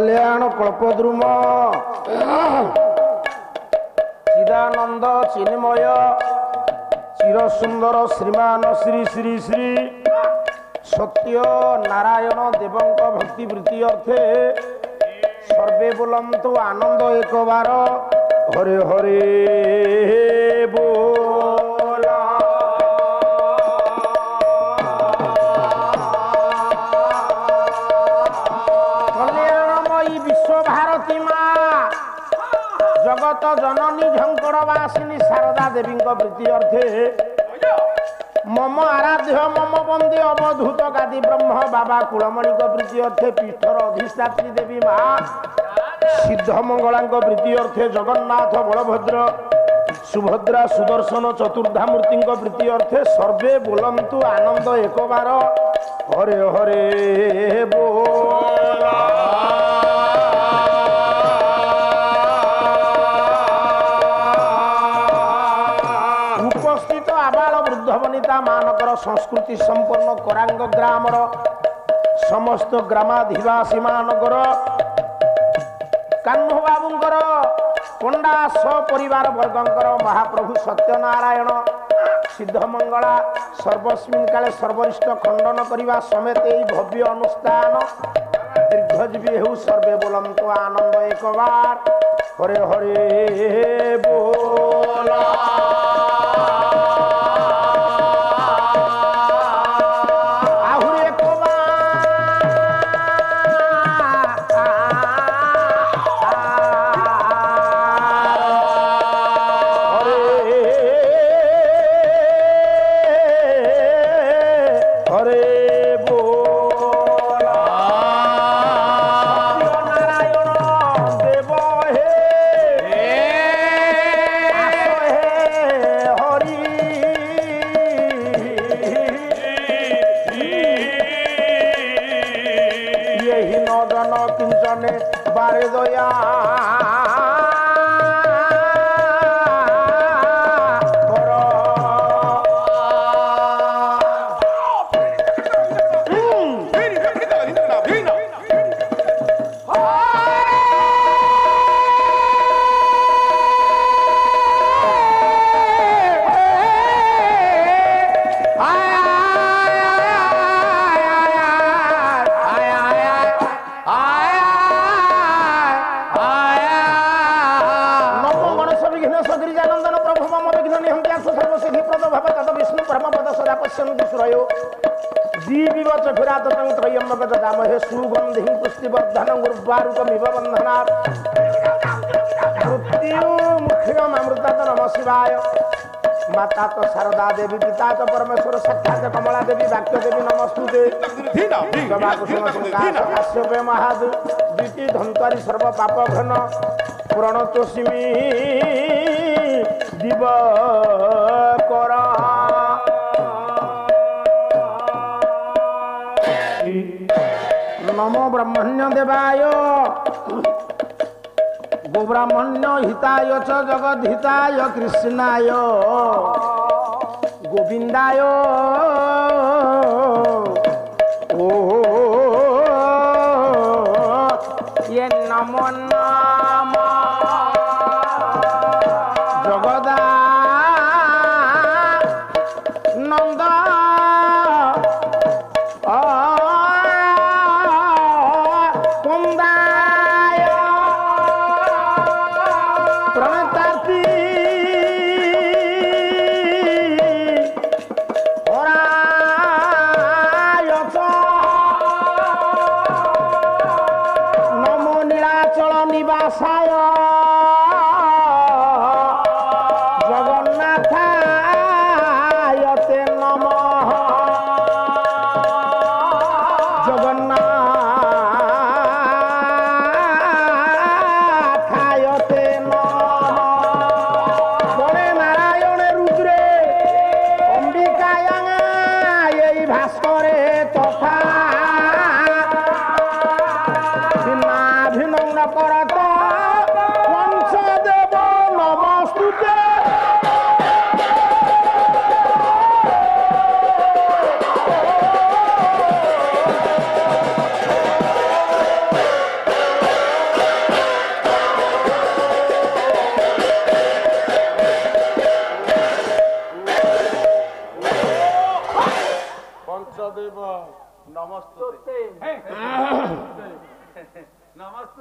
कल्याण कल्पद्रुम चिदानंद चिन्मय चिरसुंदर श्रीमान श्री श्री श्री सत्य नारायण देवंक भक्ति वृत्ति अर्थे सर्वे बोलंतु आनंद एक बार हरे हरे बोला। कल्याणमयी विश्व भारती माँ जगत जननी झंकड़वासिनी शारदा देवी वृत्ति अर्थे मम आराध्य मम बंदे अवधूत गादी ब्रह्म बाबा कुलमणि वृत्ति अर्थे पीठर अधिष्ठात्री देवी माँ सिद्ध मंगला वृत्ति अर्थे जगन्नाथ बलभद्र सुभद्रा सुदर्शन चतुर्धा मूर्ति वृत्ति अर्थे सर्वे बोलंतु आनंद एक बार हरे हरे बोला। उपस्थित आबाल वृद्ध वनिता मानकर संस्कृति संपन्न करांग ग्रामर समस्त ग्रामाधिवासी मानकर कान्ह बाबूंकर पंडा सपरिवार वर्गंकर महाप्रभु सत्यनारायण सिद्धमंगला सर्वस्मिन् काले सर्वरिष्ठ खंडन करने समेत यही भव्य अनुष्ठान दीर्घजीवी हेउ सर्वे बोलंतु आनंद एक बार हरे हरे बोला। बारे दया हे सुगंधि पुष्टिवर्धन गुरुवारुकमिव बंधनात् मृत्यु मुख्यम अमृतत नमः शिवाय। माता तो शारदा देवी पिता तो परमेश्वर साक्षात कमला देवी वाक्य देवी नमस्तुते। काश्यप महादेव द्वितीय धंकारी सर्व पाप घन प्रणतोषिमि दिवकर नमो ब्रह्मण्य देवाय गोब्राह्मण्य हिताय च जगद्हिताय कृष्णाय गोविंदाय ओ ये नमो नमः जगदा नंद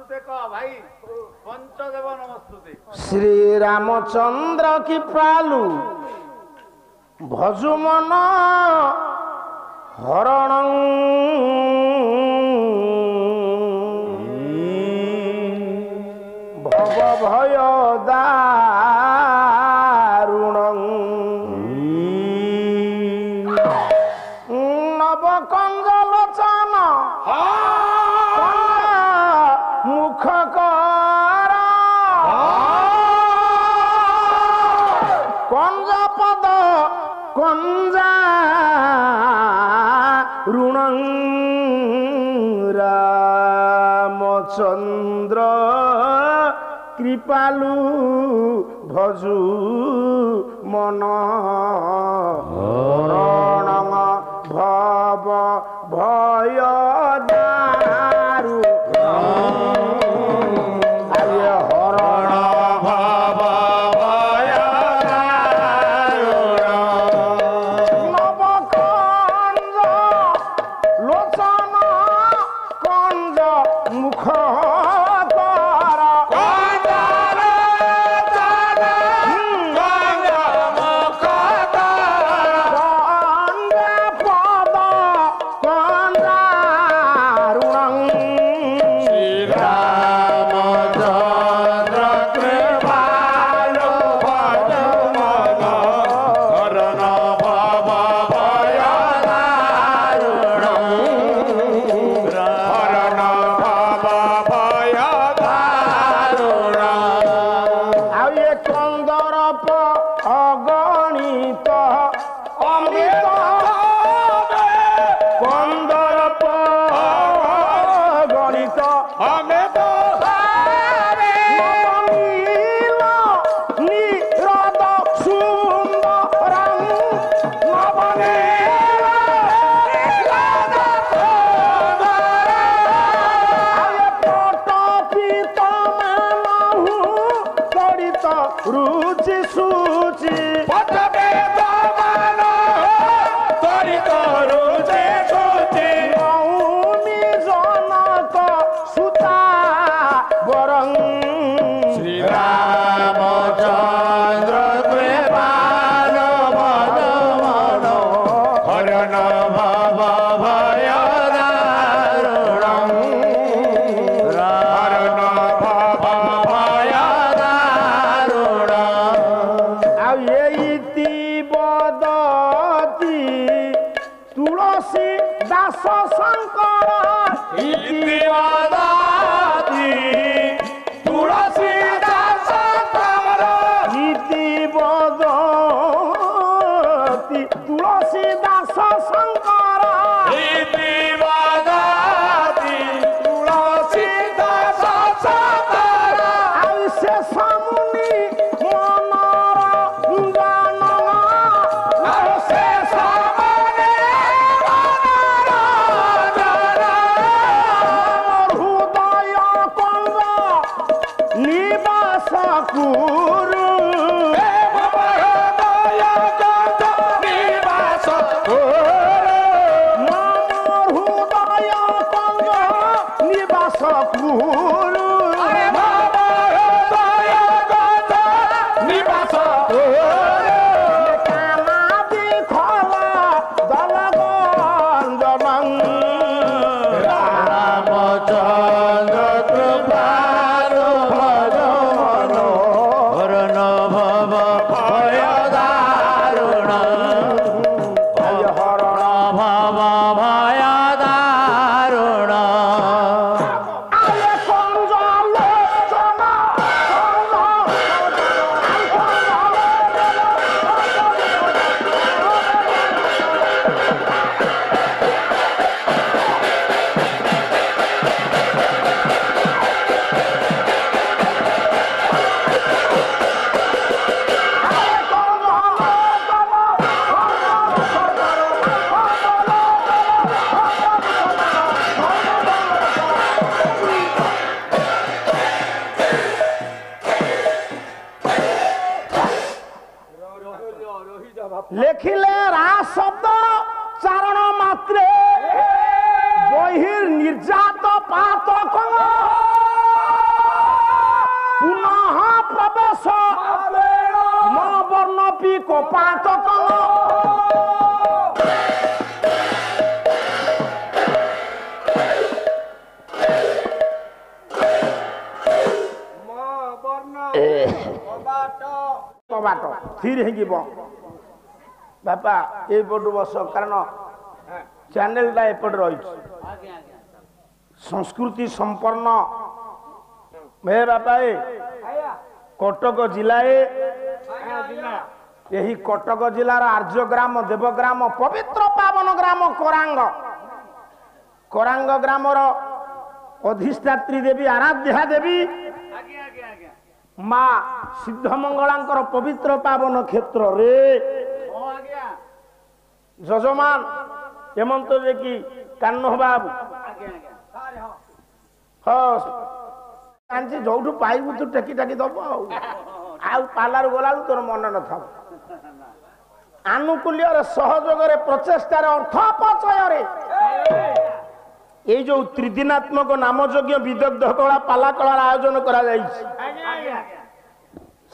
नमस्तुते कह भाई पंचदेव नमस्तुते। श्री रामचंद्र की प्रालु भजु मन हरण भव भय दारुण नव कंजलोचन मुख कर कंज पद कंजा ऋण रामचंद्र कृपालु भजु मन हरण भव भय दारु हरण भव भय नव कंज लोचन कंज मुख रुचि सूचि रुचि सूचि मौनी जनक सुता वरं श्री रामचंद्र कृपाल भज मन हरण भव भय दारुणं हरण भव भय तुलसी दास शंकर इति वदति तुलसी दास शंकर इति वदति तुलसी दास शंकर इति वदति तुलसी दास शंकर आई से सामुनि मनर गान आई से गुरु निवास हृदय कंग निवास गुरु निवास कामादि खला दल गंजन रामचंद्र कृपाल भज मन हरण भव भय दारुण हरण भव भय दारुण लेखिले रा शब्द चारण मात्रे बहिर्निर्जात पातक କପି କପାଟ କଲ କବାଟ ସ୍ଥିର ହେଇଯିବ ବାପା ଏଇପଟୁ ବସ କାରଣ ଚ୍ୟାନେଲଟା ଏପଟେ ରହିଛି ସଂସ୍କୃତି ସମ୍ପନ୍ନ ହେ ବାପା କଟକ ଜିଲ୍ଲାଏ ଏହି କଟକ ଜିଲ୍ଲାର ଆର୍ଯ୍ୟଗ୍ରାମ ଦେବଗ୍ରାମ ପବିତ୍ର ପାବନ ଗ୍ରାମ କରାଙ୍ଗ ଗ୍ରାମର ଅଧିଷ୍ଠାତ୍ରୀ ଦେବୀ ଆରାଧ୍ୟା ଦେବୀ ମା ସିଦ୍ଧମଙ୍ଗଳାଙ୍କର ପବିତ୍ର ପାବନ କ୍ଷେତ୍ରରେ ଯଜମାନ ହେମନ୍ତ ଯେ କି କାହ୍ନ ବାବୁ ହଁ ଜାଣିଛି ଯୋଉଠୁ ପାଇବୁ ତୁ ଟେକି ଟାକି ଦବ ଆଉ ପାଲାରୁ ଗଲାରୁ ତୋର ମନେ ନଥାଉ ଆନୁକୂଲ୍ୟରେ ସହଯୋଗରେ ପ୍ରଚେଷ୍ଟାରେ ଅର୍ଥ ଅପଚୟରେ ଏଇ ଯୋଉ ତ୍ରିଦିନାତ୍ମକ ନାମଯଜ୍ଞ ବିଦଗ୍ଧ କଳା ପାଲା କଳାର ଆୟୋଜନ କରାଯାଇଛି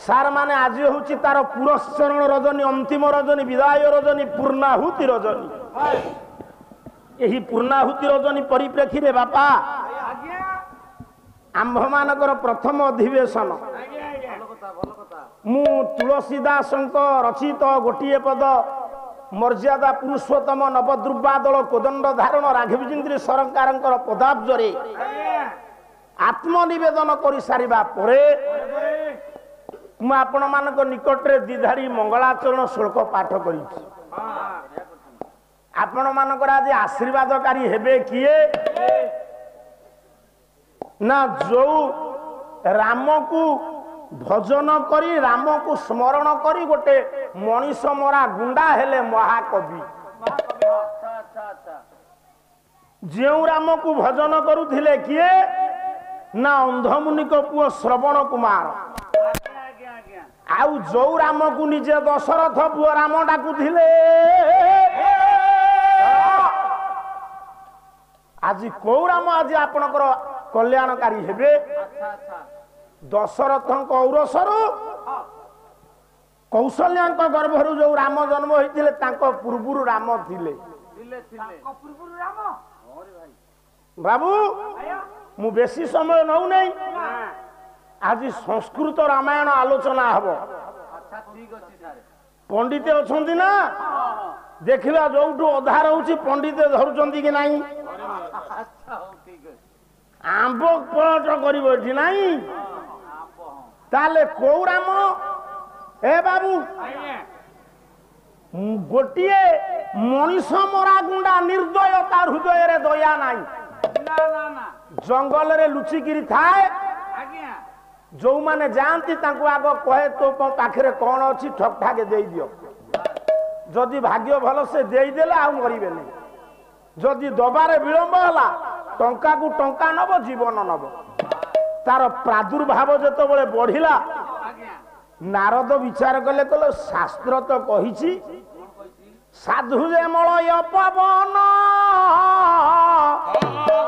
ସାର୍ ମାନେ ଆଜି ହଉଛି ତାର ପୁରସ୍ଚରଣ ରଜନୀ ଅନ୍ତିମ ରଜନୀ ବିଦାୟ ରଜନୀ ପୂର୍ଣ୍ଣାହୁତି ରଜନୀ ଏହି ପୂର୍ଣ୍ଣାହୁତି ରଜନୀ ପରିପ୍ରେକ୍ଷୀରେ ବାପା ଆମ୍ଭମାନଙ୍କର ପ୍ରଥମ ଅଧିବେଶନ ମୁଁ ତୁଳସୀ ଦାସଙ୍କ ରଚିତ ଗୋଟିଏ ପଦ ମର୍ଯ୍ୟାଦା ପୁରୁଷୋତ୍ତମ ନବଦୁର୍ବାଦଳ କୋଦଣ୍ଡ ଧାରଣ ରାଘବେନ୍ଦ୍ର ସରକାରଙ୍କର ପଦାବ୍ଜରେ ଆତ୍ମନିବେଦନ କରିସାରିବା ପରେ ମୁଁ ଆପଣମାନଙ୍କ ନିକଟରେ ଦ୍ୱିଧାରୀ ମଙ୍ଗଳାଚରଣ ଶ୍ଲୋକ ପାଠ କରିଛି ଆପଣମାନଙ୍କର ଆଜି ଆଶୀର୍ବାଦକାରୀ ହେବେ କିଏ ନା ଯୋଉ ରାମକୁ ଭଜନ କରି ରାମକୁ ସ୍ମରଣ କରି ଗୋଟେ ମଣିଷ ମରା ଗୁଣ୍ଡା ହେଲେ ମହାକବି ଯେଉଁ ରାମକୁ ଭଜନ କରୁଥିଲେ କିଏ ନା ଅନ୍ଧମୁନିଙ୍କ ପୁଅ ଶ୍ରବଣ କୁମାର ଆଉ ଯୋଉ ରାମକୁ ନିଜେ ଦଶରଥ ପୁଅ ରାମ ଡାକୁଥିଲେ ଆଜି କୋଉ ରାମ ଆଜି ଆପଣଙ୍କର କଲ୍ୟାଣକାରୀ ହେବେ ଦଶରଥଙ୍କ ଔରସରୁ କୌଶଲ୍ୟାଙ୍କ ଗର୍ଭରୁ ଯୋଉ ରାମ ଜନ୍ମ ହୋଇଥିଲେ ତାଙ୍କ ପୂର୍ବରୁ ରାମ ଥିଲେ ବାବୁ ମୁଁ ବେଶୀ ସମୟ ନଉନାହିଁ ଆଜି ସଂସ୍କୃତ ରାମାୟଣ ଆଲୋଚନା ହବ ପଣ୍ଡିତ ଅଛନ୍ତି ନା ଦେଖିବା ଯୋଉଠୁ ଅଧା ରହୁଛି ପଣ୍ଡିତ ଧରୁଛନ୍ତି କି ନାହିଁ ଆମ୍ବ ପଳଟ କରିବ ଏଠି ନାହିଁ ତାହେଲେ କୋଉ ରାମ ଏ ବାବୁ ଗୋଟିଏ ମଣିଷ ମରା ଗୁଣ୍ଡା ନିର୍ଦୟ ତା ହୃଦୟରେ ଦୟା ନାହିଁ ଜଙ୍ଗଲରେ ଲୁଚିକିରି ଥାଏ ଯୋଉମାନେ ଯାଆନ୍ତି ତାଙ୍କୁ ଆଗ କହେ ତୋ ପାଖରେ କଣ ଅଛି ଠକ୍ ଠାକେ ଦେଇଦିଅ ଯଦି ଭାଗ୍ୟ ଭଲ ସେ ଦେଇଦେଲେ ଆଉ ମରିବେନି ଯଦି ଦବାରେ ବିଳମ୍ବ ହେଲା ଟଙ୍କାକୁ ଟଙ୍କା ନବ ଜୀବନ ନବ ତାର ପ୍ରାଦୁର୍ଭାବ ଯେତେବେଳେ ବଢିଲା ନାରଦ ବିଚାର କଲେ କହିଲେ ଶାସ୍ତ୍ର ତ କହିଛି ସାଧୁ ଯେ ମଳୟ ପବନ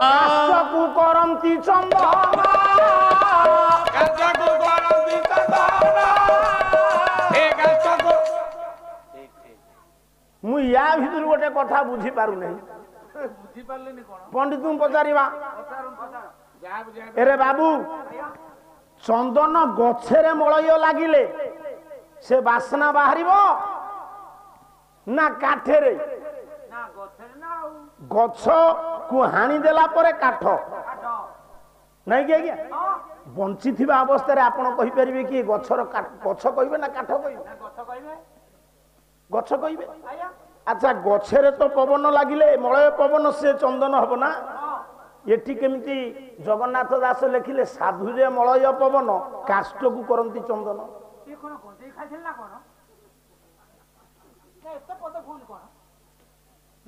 କାଶକୁ କରନ୍ତି ଚନ୍ଦନ ମୁଁ ୟା ଭିତରୁ ଗୋଟେ କଥା ବୁଝିପାରୁନାହିଁ ପଣ୍ଡିତଙ୍କୁ ପଚାରିବା ଏରେ ବାବୁ ଚନ୍ଦନ ଗଛରେ ମଳୟ ଲାଗିଲେ ସେ ବାସ୍ନା ବାହାରିବ ନା କାଠରେ ଗଛକୁ ହାଣି ଦେଲା ପରେ କାଠ ନାଇଁ କି ଆଜ୍ଞା ବଞ୍ଚିଥିବା ଅବସ୍ଥାରେ ଆପଣ କହିପାରିବେ କି ଗଛର ଗଛ କହିବେ ନା କାଠ କହିବେ ଗଛ କହିବେ ଆଚ୍ଛା ଗଛରେ ତ ପବନ ଲାଗିଲେ ମଳୟ ପବନ ସେ ଚନ୍ଦନ ହବ ନା ଏଠି କେମିତି ଜଗନ୍ନାଥ ଦାସ ଲେଖିଲେ ସାଧୁ ଯେ ମଳୟ ପବନ କାଷ୍ଟକୁ କରନ୍ତି ଚନ୍ଦନ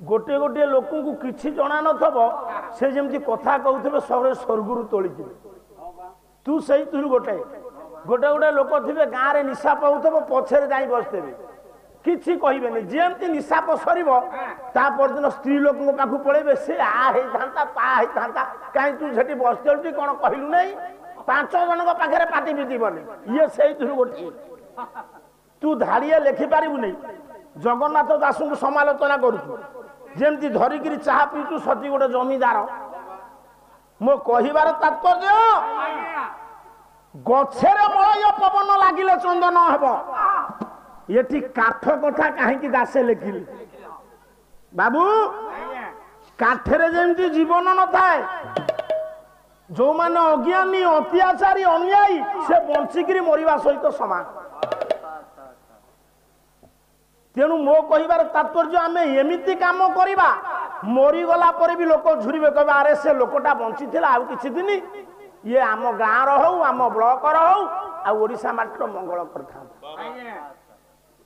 ଗୋଟିଏ ଗୋଟିଏ ଲୋକଙ୍କୁ କିଛି ଜଣା ନଥିବ ସେ ଯେମିତି କଥା କହୁଥିବେ ସବୁବେଳେ ସ୍ୱର୍ଗରୁ ତୋଳିଥିବେ ତୁ ସେଇଥିରୁ ଗୋଟେ ଗୋଟେ ଲୋକ ଥିବେ ଗାଁରେ ନିଶା ପାଉଥିବ ପଛରେ ଯାଇ ବସିଥିବେ କିଛି କହିବେନି ଯେମିତି ନିଶାପ ସରିବ ତା ପରଦିନ ସ୍ତ୍ରୀ ଲୋକଙ୍କ ପାଖକୁ ପଳେଇବେ ସେ ଆ ହେଇଥାନ୍ତା ତା ହେଇଥାନ୍ତା କାହିଁ ତୁ ସେଠି ବସିଛୁ କଣ କହିଲୁ ନାହିଁ 5 ଜଣଙ୍କ ପାଖରେ ପାଟି ପିଟିବନି ଇଏ ସେଇଥିରୁ ଗୋଟିଏ तू धाड़िए लिखिपारू नहीं जगन्नाथ दास को समालोचना करुचु जमती धरिकी चाह पीचु सती गोटे जमीदार मो कहिबार तात्पर्य गछरे मलय पवन लागिले चंदन हेब ये काठ कथा कहीं दासे लिखिली बाबू काठरे जमती जीवन न थाए जो माने अज्ञानी अत्याचारी अन्यायी से बंचिकी मरिबा सहित समान तेणु मो कहिबार तात्पर्य आम एमती कम करवा मरीगला पर भी लोक झुरबे कह अरे से लोकटा बंची आउ किछि दिन ये आम गाँव हूँ आम ब्लॉक ओडिशा माटर मंगल कर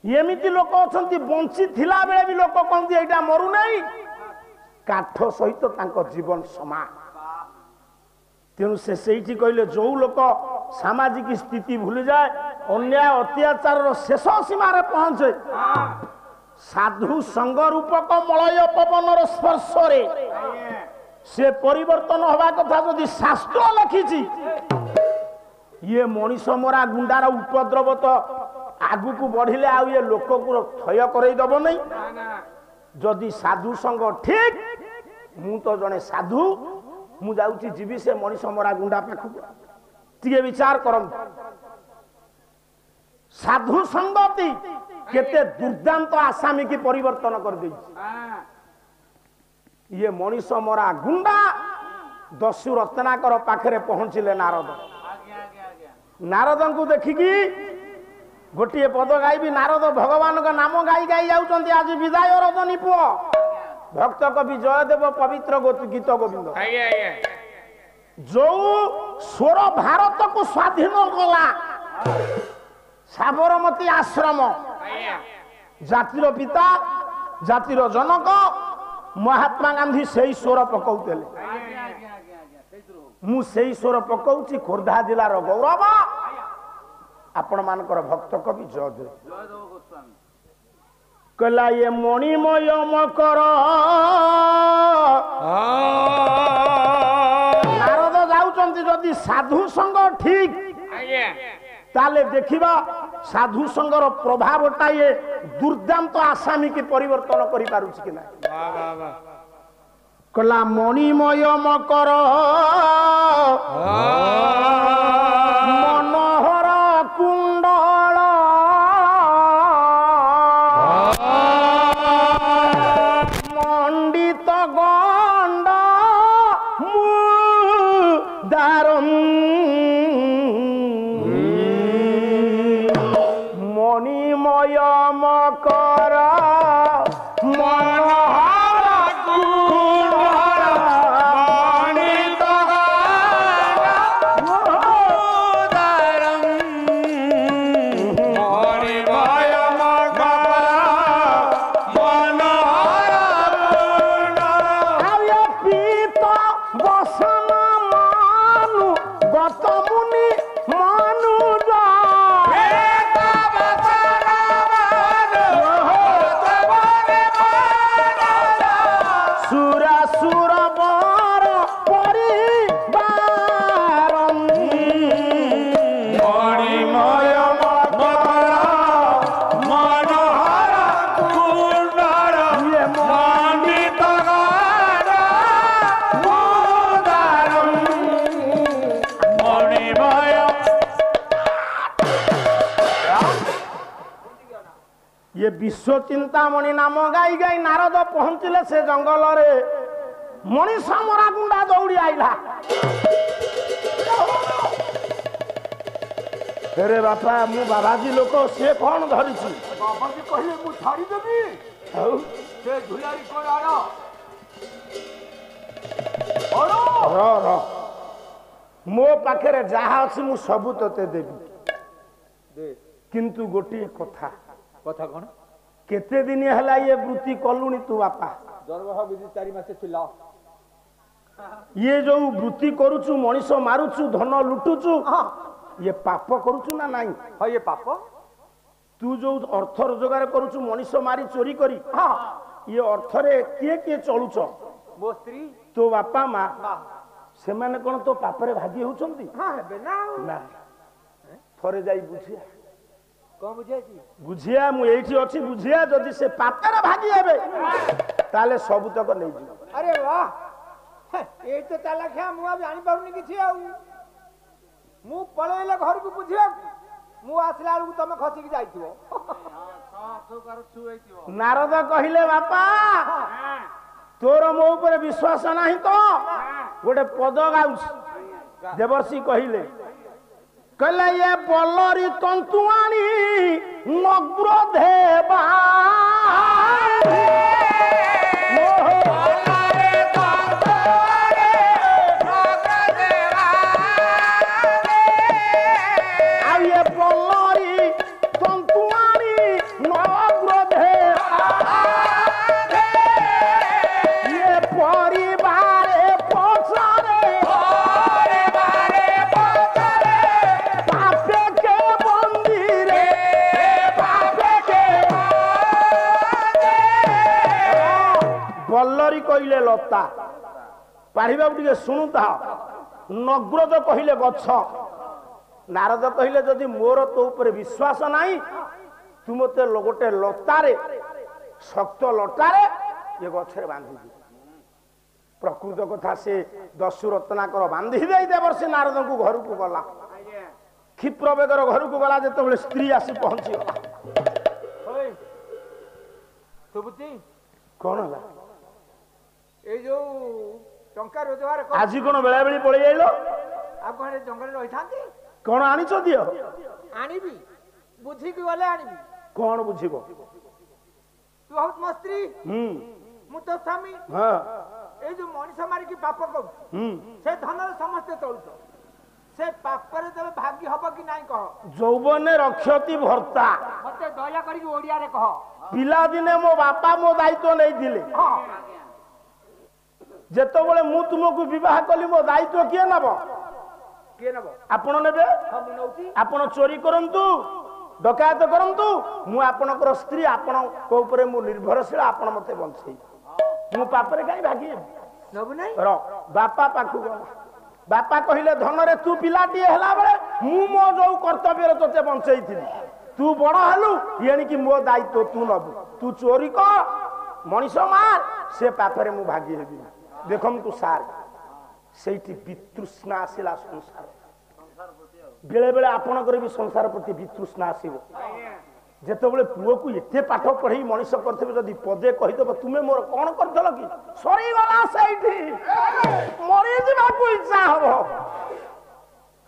एमती लोक अच्छा बंची बेले भी लोक कहते यहाँ मरु नहीं काठ सहित जीवन समान तेणु से कहले जो लोक सामाजिक स्थिति भूली जाए अन्याय अत्याचार शेष सीमार पहुंचे साधु संग रूपक मलय पवन स्पर्श से परिवर्तन हवा कथा जदि शास्त्र लिखी ये मनीष मरा गुंडार उपद्रव तो आगु को बढ़िले आ ये लोक को थय करईदब नहीं जदि साधु संग ठीक मु तो जने साधु मु जाउची जीवी से मनीष मरा गुंडा पाखु टिके विचार करम साधु संगति केते दुर्दांत आसामी की परिवर्तन कर दे ये मनीष मरा गुंडा दस्यु रत्नाकर पाखरे पहुंचिले नारद नारद को देखिकी गोटे पद गायबी नारद भगवान का नाम गाई गाई जाउचंती आज विदाय रजनी पुओ भक्त कवि जयदेव पवित्र गीत गोविंद जो स्वर भारत को स्वाधीन कला साबरमती आश्रम जातिर पिता जातिर जनक महात्मा गांधी से स्वर पकाउले मु से स्वर पकाउची खोर्धा जिलार गौरव आपण मानकर भक्त कवि जयदेव कला ये मणिमय मकर नारद जाउचंती जदि साधु संग ठीक ताले देखिबा साधु संगर प्रभावटा ये दुर्दांत आसामी की परिवर्तन करि पारुछि कि ना कला मणिमय मकर मनोहर कुंडल मंडित गंड मुदारम मणिमय मकर मनोहर कुंडल मंडित ये विश्व चिंतामणि नाम गाई गाई नारद पहुंचले से जंगल रे मनीष मरा गुंडा दौड़ी आईला अरे बापा मु बाबाजी लोक से कौन धरी बाबाजी कहले मु छाड़ी देबी से झुलारी कोन आरो रो रो मो पाखरे जहा अछि मु सबु तते देबी दे किंतु गोटी कथा कथा कोन केते दिन हला ये वृत्ति कलुनी तू बापा दरबार विधि 4 मास थिला ये जो वृत्ति करूचु मनीष मारुचु धन लुटुचु ये पाप करूचु ना नहीं हां ये पाप तू जो अर्थ रोजगार करूचु मनीष मारी चोरी करी ये अर्थ रे किए किए चलुच मो स्त्री तो बापा माँ से माने कोन तो पापरे भागी होचंती हां हेबे ना ना थरे जाई बुझिया कौन बुझेছি बुझिया मु एठी अछि बुझिया जदि से पापरे भागी हेबे ताले सब तक नै जी अरे वाह ए तो चालाखिया मु अब जानि पारुनी किछि आ मु पळेले घर को बुझिया मु आसला अलगु तमे खसी की जाइथिबो नारद कहिले बापा तोर मो ऊपर विश्वास नाही तो गोटे पद गाउछ देवर्षि कहिले कहले ये बलरी तंतुआणी नग्र देवा कहले लता पढ़ा टे शुणुता नग्रद कहले गछ नारद कहले जदि मोर तो ऊपर विश्वास नाही तू मते गोटे लतारे शक्त लतारे ये गछरे बांधी दे प्रकृत कथा से दस्यु रत्नाकर बांधी दे देवर्षि नारद को घर को गला क्षिप्र बेगर घर को गला जते स्त्री आसी पहुंची कौन है ए जो टंका रोजगार आज कौन बेला बेली पड़े जाइलो आप कौन जंगल रही थांती कौन आनी छ दियो आनीबी बुझी की वाले आनीबी कौन बुझिबो तू बहुत मस्त्री मु तो स्वामी हां ए जो मनीष मारी की पाप को से धन समस्त चलतो से पाप करे तले भाग्य हबो कि नाही कह जौवने रक्षति भर्ता मते दया करी ओडिया रे कह पिला दिने मो बापा मो दायित्व नहीं दिले हां जेतो बळे मु तुमको विवाह कली मो दायित्व किए नब आपण नेबे आपण चोरी करंतु डकायत करंतु मु आपनकर स्त्री आपण को ऊपर मु निर्भरशील आपण मते बंचई मु पापरे काई भागी नबु नै र बापा पाखु गला बापा कहिले धन रे तू पिलाटी हला बळे मु मो जो कर्तव्य रे तते बंचई थी तू बड़ हलु येनी कि मो दायित्व तू नबु तू चोरी कर मनीष मार से पापरे मु भागी हेबी देखम तू सार सेठी वितृष्णा आसिला संसार बेले बेले आपणकर भी संसार प्रति वितृष्णा आसीबो जेते बेले पुओ को एते पाठ पढ़ई मनीष करथबे जदी पदे कहिदब तुमे मोर कोन करथल कि सरी गला सेठी मरि जिबा को इच्छा हबो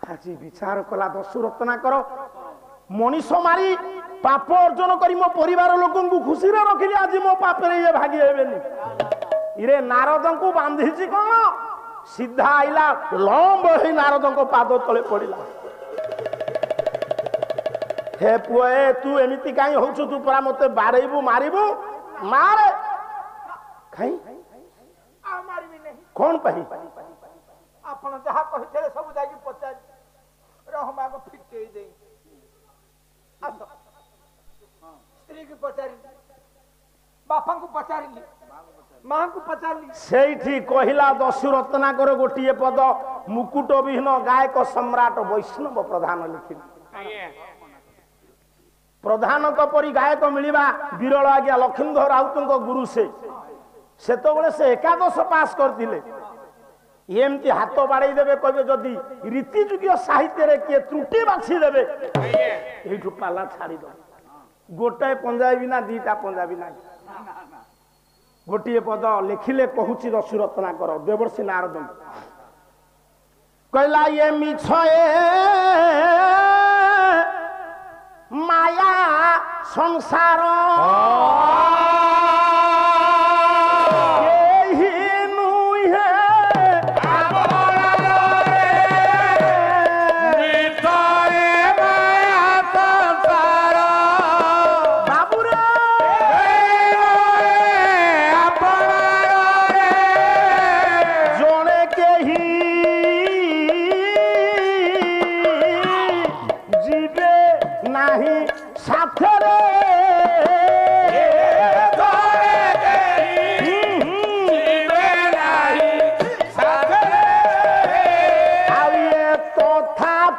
हाजी विचार कला दस्यु रत्नाकर मनीष मारी पाप अर्जन करी मो परिवार लोकन को खुशी रे रखिली आज मो पापरे ये भागी हेबेनी इरे नारद को बांधी कौन सीधा आईला लंब ही नारद को पाद तले पड़ा हे पुए तू एमती कहीं होचु तू परा मते बारेबू मारिबू मारे खाई आ मारिबी नहीं कौन पही आपण जहा कहितले सब जाई पचार रहमा को फिटे दे आसो स्त्री की पचारी बापा को पचारी मां को पचारी सेठी कहिला दस्यु रत्नाकर गोटिए पद मुकुट विहीन गायक सम्राट वैष्णव प्रधान लिखि प्रधान परी गायक मिलवा विरल आज्ञा लक्ष्मीधर राउत गुरु से एकादश पास करते एमती हाथ बाड़े देवे कहे जदि रीतिजुग साहित्य किए त्रुटि बाछी देवे यू पाला छाड़द गोटाए पंजाबी ना दीटा पंजाबी ना गोटे पद लिखिले कहूँ दस्यु रत्नाकर देवर्षि नारद कहला ये मिछ माया संसार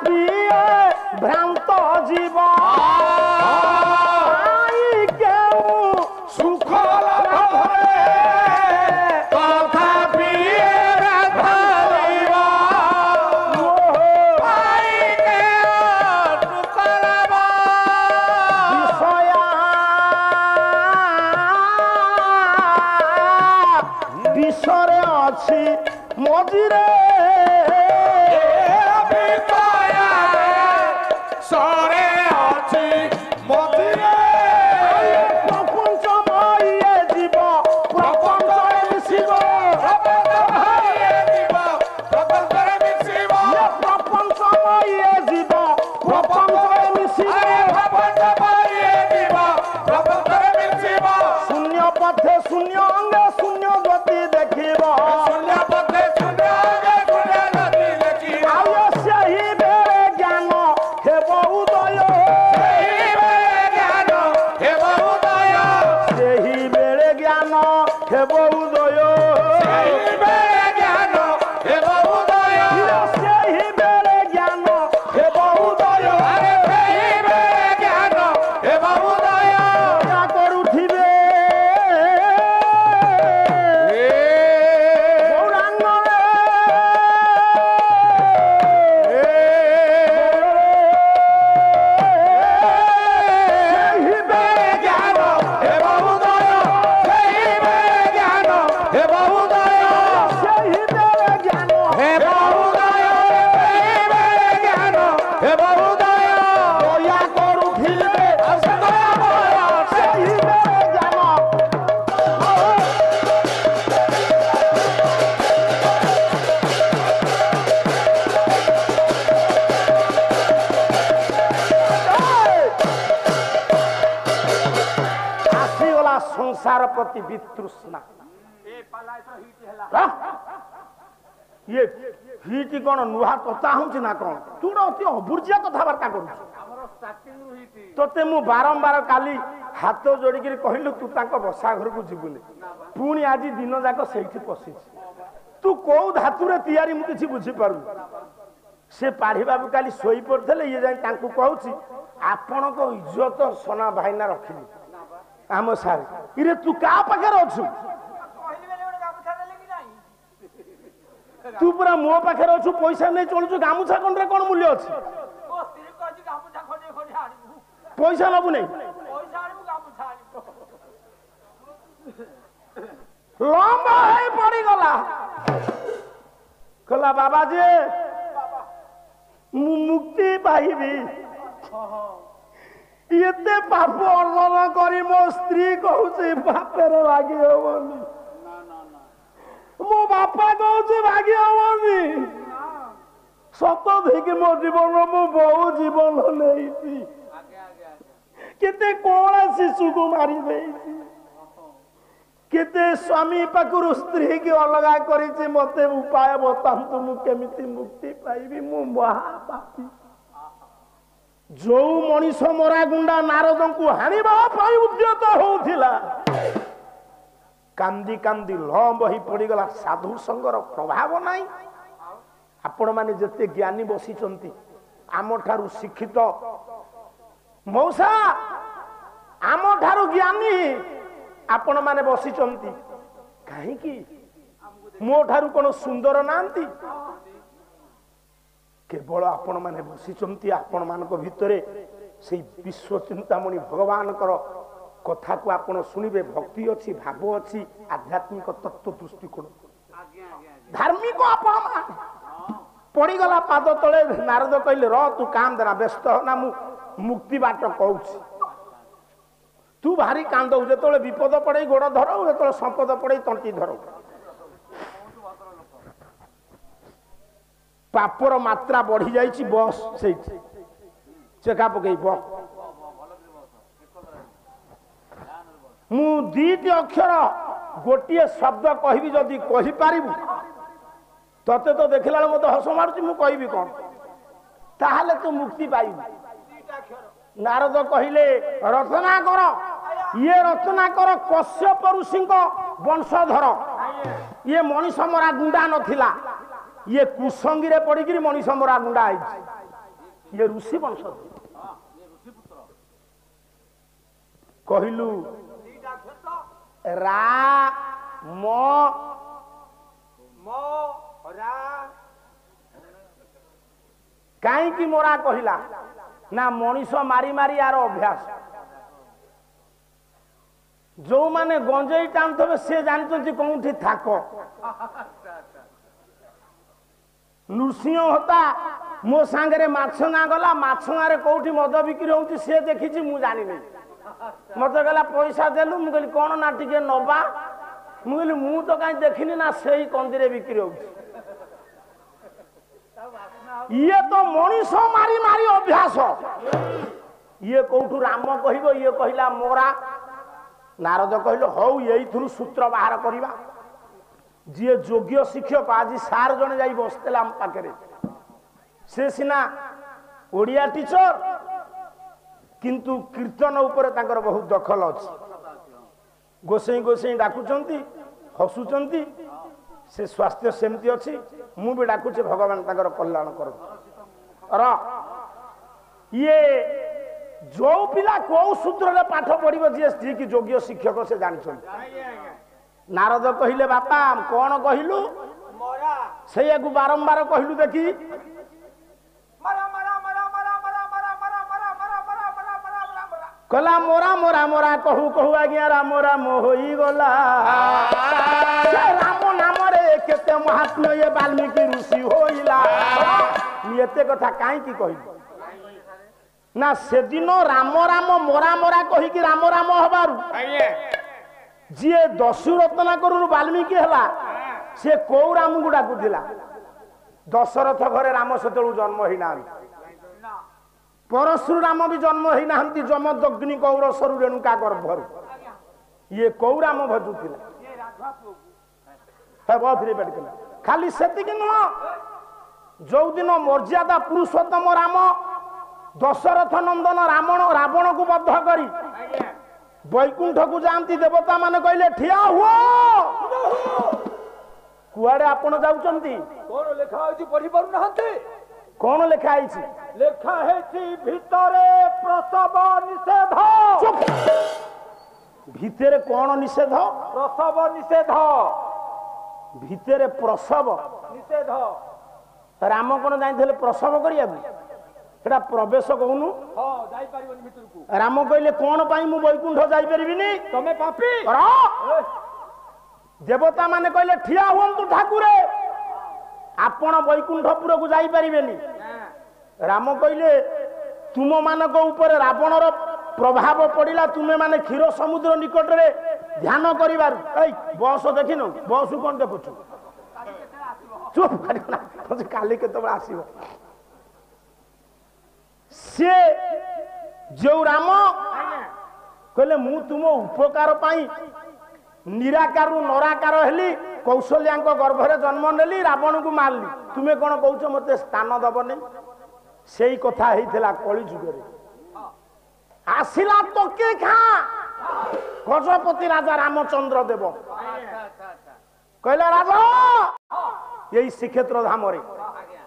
प्रिय भ्रांत जीव सुख विषय अच्छी मझिरे सरे अच्छी मझिरे प्रपंचमय जीव प्रपंचरे मिशिब प्रपंचमय जीव प्रपंचरे मिशिब शून्य पथे शून्य अंगे शून्य गति देखिब शून्य पथे शून्य अंगे शून्य गति देखिब आय सही बेरे ज्ञान हेब उदय सही बेरे ज्ञान हेब उदय सही बेरे ज्ञान हेब उदय सही बेरे ज्ञान हेब उदय सही बेरे ज्ञान हेब उदय अरे सही बेरे ज्ञान हेब उदय क्या करूथिबे संसार प्रति वितृष्णा ये हिट कौन नुहा तता हूँ ना कौन तू अति अबुर्जिया कथबार्ता कर तोते मु बारंबार काली हाथ जोड़िक कहलु तू बसा घर को जीवुनि पुणी आज दिन जाक से पशि तू कौ धातुरे तैयारी मु किसी बुझी पारु से पाढ़ी बाबू काली शोई पड़े ये जाए कहूँ आपण को इज्जत सोना भाईना रखिली आम सारे इरे तू का पाखे अच्छु तू पूरा मो पाखे अच्छु पैसा नहीं चलु गामुछा कंडे कौन मूल्य अच्छी पैसा नबु नहीं लंबा है पड़ी गला कहला बाबा जी मुक्ति पाइबी एते पाप अर्जन करी मो स्त्री कहूची बापेर भागी हबनी मो बापा कहूची भागी हबनी सत देखी मो जीवन मो बहु जीवन नहीं केते कोला शिशु को मारी देती केते स्वामी पाखुर स्त्री की अलगा करी मते उपाय बतातु मु केमिति मुक्ति पाइबी मु महापापी जो मनीष मरा गुंडा नारद को हाणिबा पाई उद्यत होउथिला कांदी कांदी लंब ही पड़ीगला साधु संगर प्रभाव नहीं आपण माने जते ज्ञानी बसी चंती आम ठारू शिक्षित मौसा आम ठारू ज्ञानी आपण माने बसी चंती काहे की मो ठारू कोन सुंदर नांती केवल आपण माने बसी आपण मान भितर से विश्व चिंतामणि भगवान कथा को आपण शुणिबे भक्ति अच्छी भाव अच्छी आध्यात्मिक तत्व दृष्टिकोण धार्मिक आपण पड़ीगला पाद तले नारद कहले र तू काम देना व्यस्त ना मु मुक्ति बाट कहूँ तू भारी कांद जो विपद पड़े गोड़ धर जो संपद पड़े तंटी धर पापर मात्रा बढ़ी जाइए बस से चेका पकई मु दीटी अक्षर गोटे शब्द कहबी जदि कहि पारिबु तते तो देखला मत हस मारुची मु कहबी कोन ताहले तो मुक्ति पाइबु नारद कहिले रचना कर ये रचना कर कश्यप ऋषि वंशधर ये मनीष मरा गुंडा नथिला ये कुसंगी रे पड़ी मनीष मरा गुंडा ये ऋषि वंश कहलु रा म कहीं मोरा कहला ना मनीष मारी मारी यार अभ्यास जो माने गंजेई टाणुवे से जानते कौटी थाक नृसिंह होता मो सांगे माछ ना गला माछ गाँव कौटी मद बिक्री होती सी देखी मु जानी मत गला पैसा देलु मु कहली कौन ना टिके नबा मु कहली मु तो कहीं देखनी ना से कंदी बिक्री होती ये तो मनीष मारी मारी अभ्यास ये कौटू राम कह ये कहला मोरा नारद कहले हौ यही सूत्र बाहर करवा जी योग्य शिक्षक आज सार जने जाई बसतेला हम पाखे से सिना ओडिया टीचर किंतु कीर्तन ऊपर तांकर बहुत दखल अच्छी गोसई गोसई डाकुचंती हसुचंती से स्वास्थ्य सेमती अच्छी मु भी डाकुचे भगवान तांकर कल्याण कर ये जो पिला कौ सूत्र रे पाठ पढ़िबो जे स्त्री की योग्य शिक्षक से जानछन नारद कहिले बापा कौन कहलु मोरा से को बारंबार कहलु देखी मरा मरा मरा मरा मरा मरा मरा मरा मरा मरा मरा मरा मरा कला मोरा मोरा मोरा कहू कहू आज्ञा राम राम होई गला राम नाम रे केते महात्म्य ये वाल्मीकि ऋषि होइला एते कथा काई की कहलु ना से दिन राम राम मोरा मोरा कही कि राम राम हबारु जी दस्यु रत्ना करू वाल्मीकि हला से कौ राम को डाकुला दशरथ घरे राम सेतु जन्म होना परशुर राम भी जन्म होना जमदग्नि कौर सरु रेणुका गर्भर ये कौ राम भजुला खाली से नुह जो दिन मर्यादा पुरुषोत्तम राम दशरथ नंदन रावण को बद्ध करी वैकुंठ को जाती देवता माने कहले ठिया हुओ कुआडे आपण जाउचंती कौन लेखा होची पढ़ी पारु नहंते कौन लेखा आइछि लेखा हेछि भितरे प्रसव निषेध चुप भितरे कौन निषेध प्रसव निषेध भितरे प्रसव निषेध राम कोन जाइथले प्रसव करिया एटा प्रवेश कहूनु हां जाई परिबनी भितर को राम कहले कोन पाई मु वैकुंठ जाई परिबिनी तमे पापी देवता माने कहले ठिया हुंतु ठाकुरे आपण वैकुंठपुर को जाई परिबेनी राम कहले तुम मानक ऊपर रावणर प्रभाव पड़िला तुमे माने क्षीर समुद्र निकट रे ध्यान करिवार एई बस देखिनो बस कोन देखुछु चुप करिना काली केतबे आसीबो से जो राम कहले मु तुम उपकार पाई निराकार नराकार हेली कौशल्या गर्भरे जन्म नेली रावण को मारली तुम्हें कौन कौच मते स्थान दबनी से कथा होता कली जुगे आसिला तो के खा गजपति राजा रामचंद्र देव कहला राजा यही श्रीक्षेत्र धाम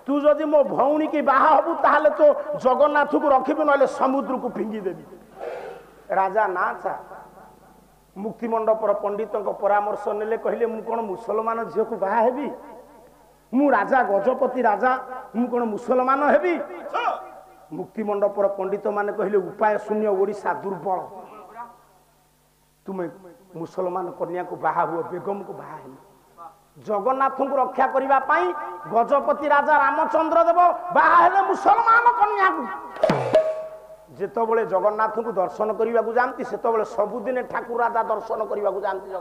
तू जदि मो भौणी की बाहा हबु ताहले तो जगन्नाथ को रखिबे नले समुद्र को फिंगी देबी राजा ना चा मुक्ति मंडपर पंडितों को परामर्श नेले कहले मु कोन मुसलमान झियो को बाहा हेबी मु राजा गजपति राजा मु कोन मुसलमान हेबी मुक्ति मंडपर पंडित माने कहले उपाय शून्य ओडिशा दुर्बल तुमे मुसलमान कन्या को बाहा हुओ बेगम को बाहा हेले जगन्नाथ को रक्षा करने पाई गजपति राजा रामचंद्र देव बाहर मुसलमान कन्या को जिते जगन्नाथ को दर्शन करने को जाती से सबुदिन ठाकुर राजा दर्शन करने को जाती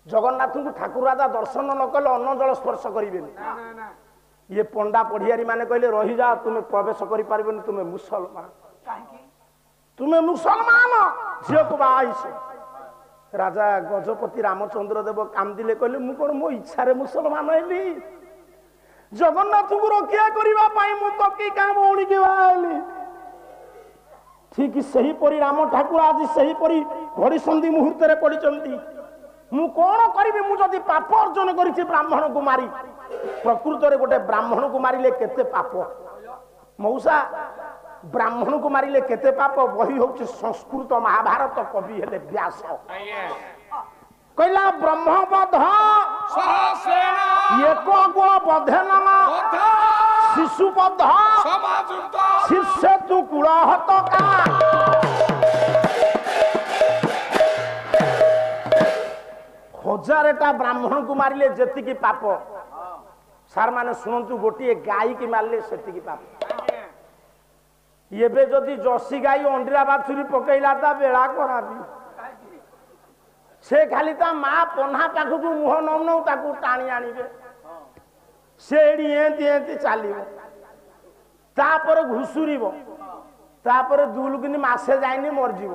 जगन्नाथ को ठाकुर राजा दर्शन न कले अन्न जल स्पर्श करें ये पंडा पढ़ियारी माने कहले रही जा तुम्हें प्रवेश कर पारबेनी तुम्हें मुसलमान तुम्हें मुसलमान झील को बाईस राजा गजपति रामचंद्र देव कांदिले कहले मु कोन मो इच्छा मुसलमान हेली जगन्नाथ को रक्षा करने मु तो कि का भौणी के बाहली ठीक सही परी राम ठाकुर आज सही परी घड़ी संधि मुहूर्त रे पड़िचंती मु कोन करिबी मु जदी पाप अर्जन करिछि ब्राह्मण को मारी प्रकृत रे गोटे ब्राह्मण को मारिले केते पाप मौसा ब्राह्मण को मारिले केते पाप वही होची संस्कृत महाभारत कवि हेले व्यास कहला ब्रह्मबध एक गो बधेन शिशुबध शीर्षे तू कुलहत का हजारटा ब्राह्मण को मारिले जेतिकी पाप सार माने सुनंतु गोटे गाई की मारले सेतिकी पाप एबे जदि जर्सी गाई अंडीरा बाछुरी पकईला ता बेड़ा खराबी से खाली ता माँ पन्हा पाखक मुह नौ नौ ताकू टाणी आनिबे से एंती एंती चलो तापर घुसुरीब तापर दुलुकिनी मासे जाइनी मरजीव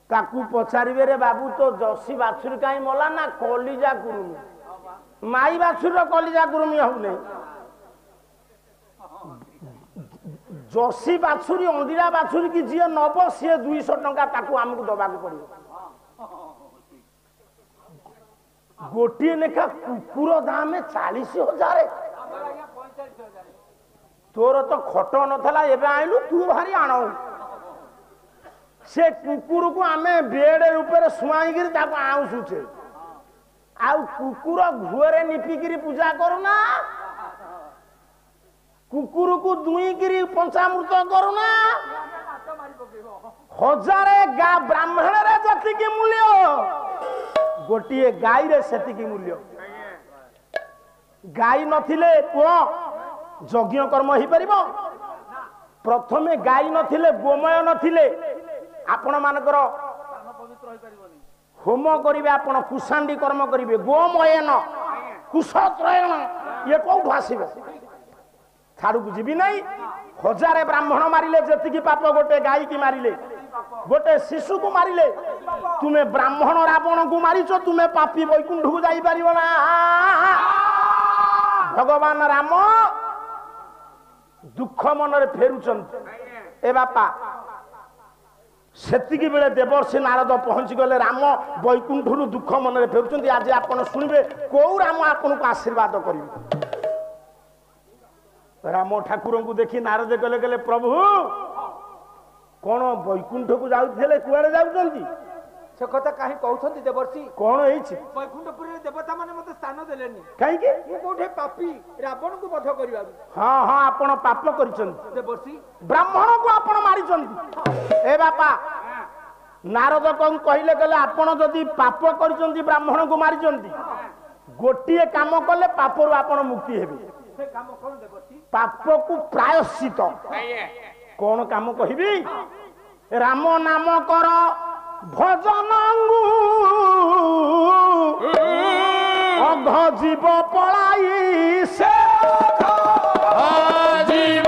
ताकू पचारिबे रे बाबू तो जर्सी बाछुरी काई मला ना कलिजा कुरुमी माई बाछुरी कलिजा कुरुमी हौ नहीं जर्सी बाछुरी अंडीरा बाछुरी की जी नब सी 200 टंका ताकू आमको दबाक पड़ो गोटे लेखा कुकुर दाम 40,000 तोर तो खट नथला एबे आइलु तू भारी आण से कुकुर को आमे बेड ऊपर सुआई गिर ताको आउसुछे आउ कुकुर घुरे निपिकिरी पूजा करूना कुकुर को दुई गिरी पंचामृत करूना हजारे गा ब्राह्मण रे जतिकी मूल्य गोटे गाई रे सेतिकी मूल्य गाई नथिले पुओ यज्ञ कर्म ही परिबो प्रथमे गाई नथिले गोमय नथिले आपण मानकर होम करिवे आपण कुशांडी कर्म करिवे गोमयन कुशत्रयन ये कोठु आसीबे छाड़ू जीवी नहीं हजारे ब्राह्मण मारिले जेतिकी पाप गोटे गाई की मारिले गोटे शिशु को मारिले तुम्हें ब्राह्मण रावण को मारिच तुम्हें पापी वैकुंठ को जाई परिबो ना भगवान राम दुख मन रे फेरुचंत ए बापा सेतिकी बेले देवर्षि नारद पहुंची गले राम वैकुंठ रु दुख मन रे फेरुचंत आज आपण सुनिबे को राम आपन को आशीर्वाद करिवे राम ठाकुर को देखी नारद गले गले प्रभु कौन वैकुंठ को जाउथिले कुआरे जाउचंती से कथा काहे कहउछंती देवर्षि कौन हेछि वैकुंठपुरी रे देवता माने मते स्थान देलेनी काहे के मु कोठे पापी रावण को वध करिवा हां हां आपण पाप करिसंती देवर्षि ब्राह्मण को आपण मारिसंती ए बापा नारद कौन कहले गले आपण जदी पाप करिसंती ब्राह्मण को मारिसंती गोटिए काम कले पापरु आपण मुक्ति हेबे से काम कोन देवर्षि पाप को प्रायश्चित कौन काम कहबी राम नाम कर भजन अघ जीव पलाई से जीव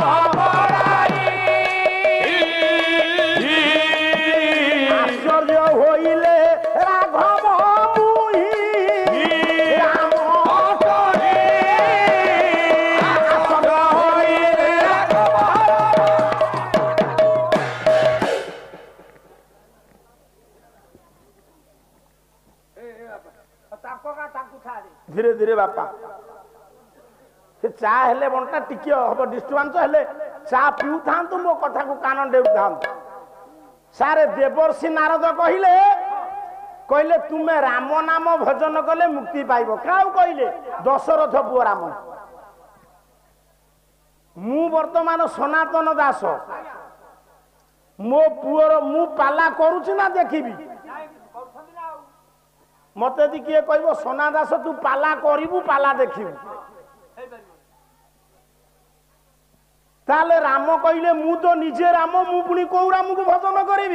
आश्चर्य होइले राघव धीरे धीरे बापा से चा हेले बंटा टिके हम डिस्टर्बांस हेले चा पिउ थांतु मो कथा को कान देउ थांतु सारे देवर्षि नारद कहिले कहले तुमे राम नाम भजन कले मुक्ति पाइबो काउ कहले दशरथ पुओ राम मु वर्तमान सनातन दास मो पुओर मु पाला करूची ना देखिबी मत यदि किए कह सोना दास तू पाला करू पाला देखू ताले राम कहले मु तो निजे राम मु पुणी कौ राम को भजन करी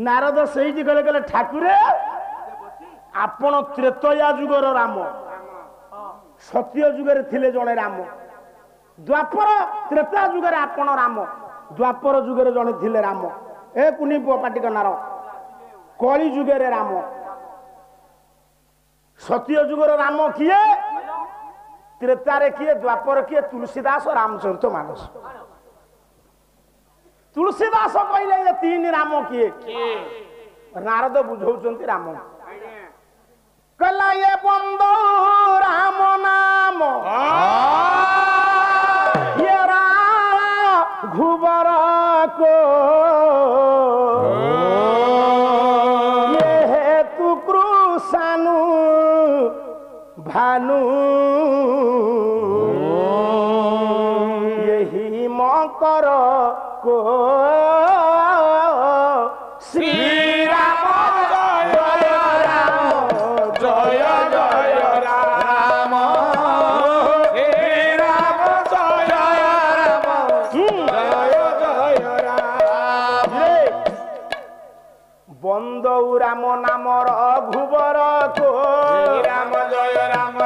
नारद से गले गले ठाकुर आपण त्रेतया जुगर राम सत्य जुगर थिले जने राम द्वापर त्रेता जुगर आपण राम द्वापर जुगर जने थिले राम ए कुनी पुओ पाटी कनार कली जुगरे राम सत्य जुगर राम किए त्रेतारे किए द्वापर किए तुलसीदास रामचरित मानस तुलसीदास कहले ये तीन राम किए नारद बुझौचंती राम कहला ये बंदो राम नाम ये राम को ये हेतु कृषाणु भानु यही मकर को श्री राम जय राम जय जय राम हे राम जय राम जय जय राम बंदौ राम नाम रघुबर को राम जय राम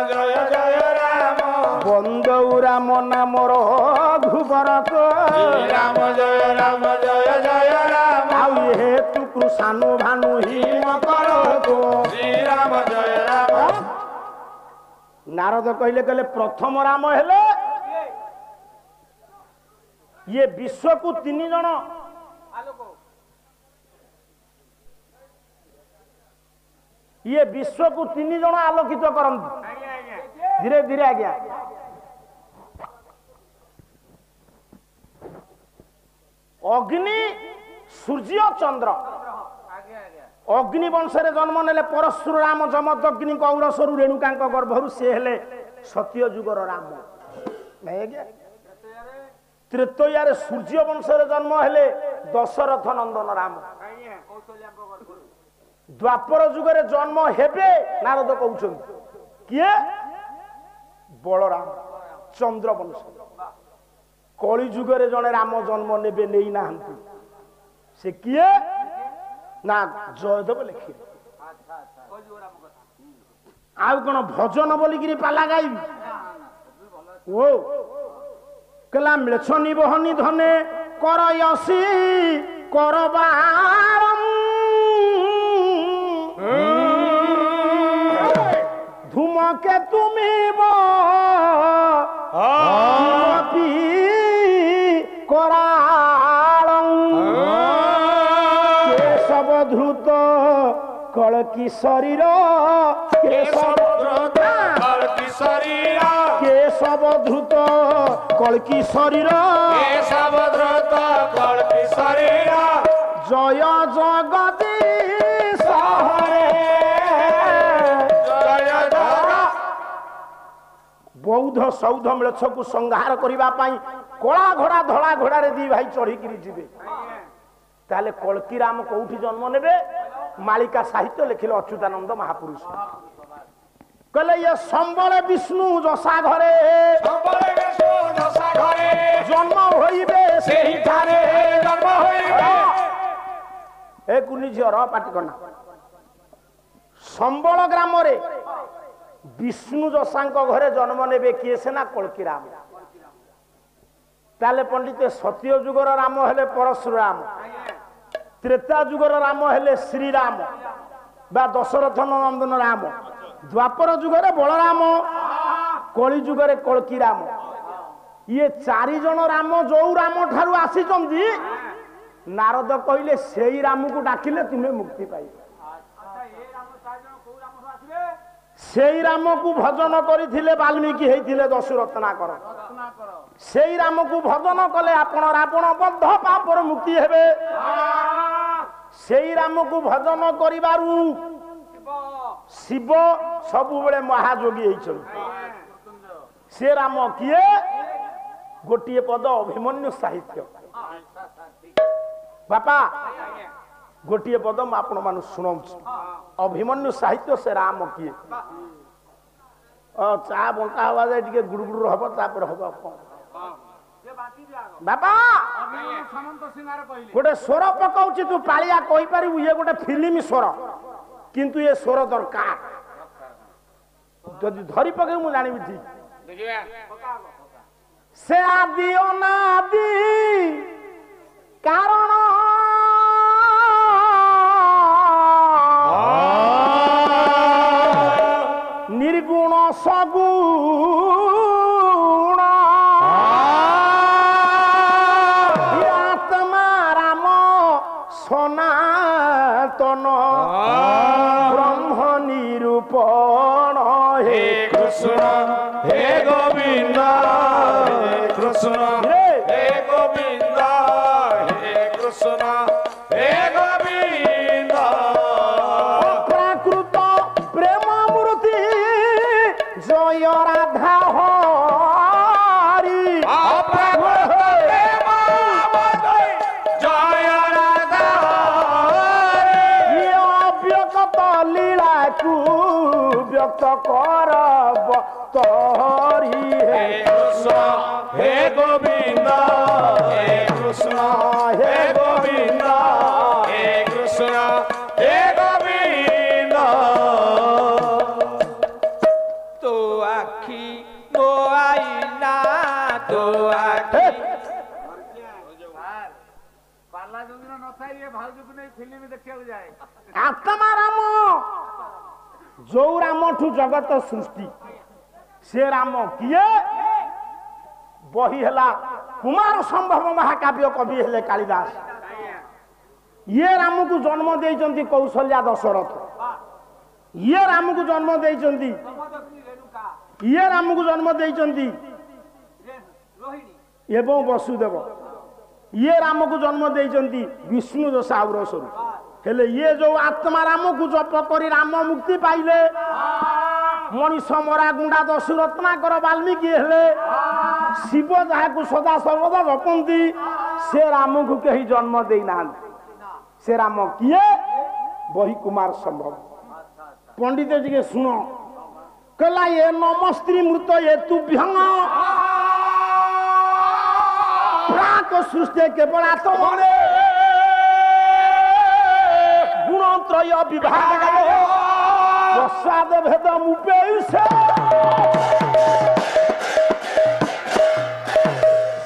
बंदौ राम नाम रघुबर को राम जय राम आउ हेतु कृषाणु भानु ही मकर को श्री राम जय राम नारद कहले कहले प्रथम राम हेले ये विश्व को तीन जन ये विश्व को तीन जन आलोकित करती धीरे धीरे आज्ञा अग्नि सूर्य चंद्र अग्नि वंशरे जन्म नेले परशुराम जमदग्नि औरसरु रेणुका गर्भरु से हेले सत्य जुगर राम नहीं आज्ञा त्रेतयारे सूर्य वंशरे जन्म हेले दशरथ नंदन राम द्वापर जुगरे जन्म हेबे नारद कहउछन्ति किए बलराम चंद्र वंश कली जुगरे जने राम जन्म नेबे नहीं नाहंती से किए ना जयदेव लिखि आउ कोन भजन बोलिकिरी पाला गाइबी ओ कला मिलछनी बहनी धने करयसी करबारम धूमके तुमी केशव धृत कलकी शरीर केशव धृत कलकी शरीर जय जगदीश बौद्ध सौध मिलछ को संहार करिबा पाई कला घोड़ा धला घोड़ा रे दी भाई चढ़ी किरी जिबे ताले कलकी राम कोठी जन्म नेबे मालिका साहित्य लिखिले अच्युतानंद महापुरुष कहले ये संबल विष्णु जसा घरे जन्म होइबे सेही थारे जन्म होइबे ए कुनी झियर पाटी करना संबल ग्राम रे विष्णु जसांक घरे जन्म नेबे किए सेना कलकी राम ताले पंडित सत्य जुगर राम हेले परशुराम त्रेता जुगर राम हेले श्री राम बा दशरथ नंदन राम द्वापर जुगरे बलराम कली जुगरे कलकी राम ये चारि जन राम जो राम ठारू आसी नारद कहले सेई राम को डाकिले तुम्हें मुक्ति पाइबे सेई राम को भजन करिथिले वाल्मीकि हेथिले दशरत्नाकर सेई राम को भजन कले आपण रावण बद्ध पापर मुक्ति हेबे सेई राम को भजन करिबारु शिव सबु बेले महायोगी हेछन से राम किए गोटिए पद अभिमन्यु साहित्य बापा गोटिए पद म आपण मानु सुनाउछु अभिमन्यु साहित्य से राम किए चा बंटा हवा जाए टिके गुड़गुड़ हब तापर हब बापा गोटे स्वर पकाउछि तू पालिया कहि पारिबु ये गोटे फिल्म स्वर किंतु ये स्वर दरकार जदि धरी पके मु जानिबि ठीक से आदि अनादि कारण निर्गुण सगुण आत्मा राम सनातन ब्रह्म निरूपण हे कृष्ण हे गोविंद कृष्ण हे गोविंद हे ବ୍ୟକ୍ତ କର ତୋରି ହେ କୃଷ୍ଣ ହେ ଗୋବିନ୍ଦ ହେ କୃଷ୍ଣ ହେ ଗୋବିନ୍ଦ ହେ କୃଷ୍ଣ ହେ ଗୋବିନ୍ଦ ତୋ ଆଖି ମୋ ଆଇନା ତୋ ଆଖି ପାଲା ଯୋଉଦିନ ନଥାଏ ଇଏ ଭାଉଜକୁ ନେଇ ଫିଲ୍ମ ଦେଖିବାକୁ ଯାଏ। ଆତ୍ମା ରାମ ଯୋଉ ରାମଠୁ ଜଗତ ସୃଷ୍ଟି ସେ ରାମ କିଏ? ବହି ହେଲା କୁମାର ସମ୍ଭବ ମହାକାବ୍ୟ କବି ହେଲେ କାଳିଦାସ। ଇଏ ରାମକୁ ଜନ୍ମ ଦେଇଛନ୍ତି କୌଶଲ୍ୟା ଦଶରଥ। ଇଏ ରାମକୁ ଜନ୍ମ ଦେଇଛନ୍ତି ଇଏ ରାମକୁ ଜନ୍ମ ଦେଇଛନ୍ତି ଏବଂ ବସୁଦେବ। ଇଏ ରାମକୁ ଜନ୍ମ ଦେଇଛନ୍ତି ବିଷ୍ଣୁ ଦଶା ଔରସରୁ। ହେଲେ ଇଏ ଯୋଉ ଆତ୍ମା ରାମକୁ ଜପ କରି ରାମ ମୁକ୍ତି ପାଇଲେ ମଣିଷ ମରା ଗୁଣ୍ଡା ଦସ୍ୟୁ ରତ୍ନାକର ବାଲ୍ମୀକି ହେଲେ ଶିବ ଯାହାକୁ ସଦା ସର୍ବଦା ଜପନ୍ତି ସେ ରାମକୁ କେହି ଜନ୍ମ ଦେଇନାହାନ୍ତି। ସେ ରାମ କିଏ? ବହି କୁମାର ସମ୍ଭବ। ପଣ୍ଡିତ ଟିକେ ଶୁଣ କହିଲା ଏ ନମସ୍ତ୍ରୀ ମୃତ ଏ ତୁଭ୍ୟଂ ପ୍ରାକ ସୃଷ୍ଟି କେବଳ ଆତ୍ମରେ ଗୁଣତ୍ରୟ ବିଭାଗ ପ୍ରସାଦ ଭେଦ ମୁପେଇସେ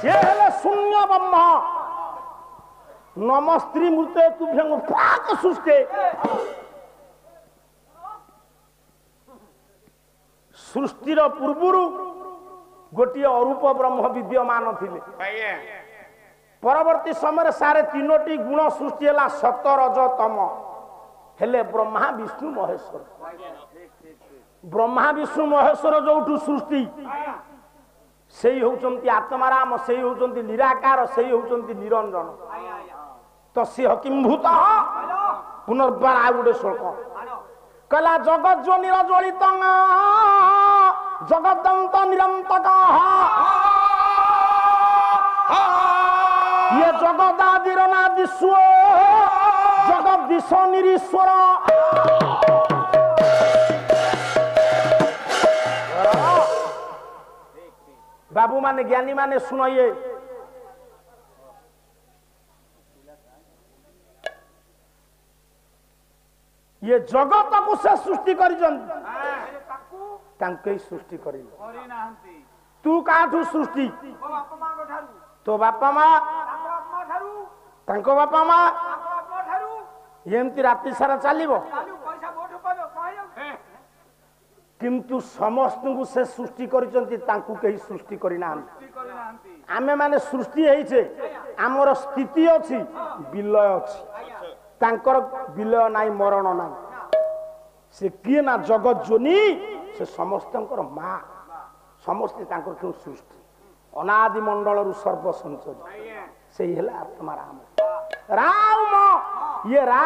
ସେ ହେଲେ ଶୂନ୍ୟ ବ୍ରହ୍ମ। ନମସ୍ତ୍ରୀ ମୃତ ତୁଭ୍ୟଂ ପ୍ରାକ ସୃଷ୍ଟି ସୃଷ୍ଟିର ପୂର୍ବରୁ ଗୋଟିଏ ଅରୂପ ବ୍ରହ୍ମ ବିଦ୍ୟମାନ ଥିଲେ। ପରବର୍ତ୍ତୀ ସମୟରେ ସାରେ ତିନୋଟି ଗୁଣ ସୃଷ୍ଟି ହେଲା ସତ ରଜ ତମ ହେଲେ ବ୍ରହ୍ମା ବିଷ୍ଣୁ ମହେଶ୍ୱର। ବ୍ରହ୍ମା ବିଷ୍ଣୁ ମହେଶ୍ୱର ଯୋଉଠୁ ସୃଷ୍ଟି ସେଇ ହଉଛନ୍ତି ଆତ୍ମାରାମ, ସେଇ ହଉଛନ୍ତି ନିରାକାର, ସେଇ ହଉଛନ୍ତି ନିରଞ୍ଜନ। ତସ୍ୟ କିମ୍ଭୂତ ପୁନର୍ବାର ଆଉ ଗୋଟେ ଶ୍ଲୋକ କହିଲା ଜଗଜ୍ଜୋନିର ଜ୍ୱଳିତ ଜଗଦନ୍ତ ନିରନ୍ତକ ଇଏ ଜଗଦାଦିର ନାଦିଶ୍ୱ ଜଗଦୀଶ ନିରୀଶ୍ୱର। ବାବୁ ମାନେ ଜ୍ଞାନୀ ମାନେ ଶୁଣ ଇଏ ଜଗତକୁ ସେ ସୃଷ୍ଟି କରିଛନ୍ତି ତାଙ୍କେ ସୃଷ୍ଟି କରିଲେ। ତୁ କାହାଠୁ ସୃଷ୍ଟି? ତୋ ବାପା ମା ତାଙ୍କ ବାପା ମା ଏମିତି ରାତି ସାରା ଚାଲିବ। କିନ୍ତୁ ସମସ୍ତଙ୍କୁ ସେ ସୃଷ୍ଟି କରିଛନ୍ତି ତାଙ୍କୁ କେହି ସୃଷ୍ଟି କରିନାହାନ୍ତି। ଆମେ ମାନେ ସୃଷ୍ଟି ହେଇଛେ ଆମର ସ୍ଥିତି ଅଛି ବିଲୟ ଅଛି ତାଙ୍କର ବିଲୟ ନାହିଁ ମରଣ ନାହିଁ। ସେ କିଏ ନା ଜଗଜ୍ଜୋନି ସେ ସମସ୍ତଙ୍କର ମା ସମସ୍ତେ ତାଙ୍କର କେଉଁ ସୃଷ୍ଟି ଅନାଦି ମଣ୍ଡଳରୁ ସର୍ବସଞ୍ଚରୀ ସେଇ ହେଲା ଆତ୍ମା ରାମ। ରାମ ଇଏ ରା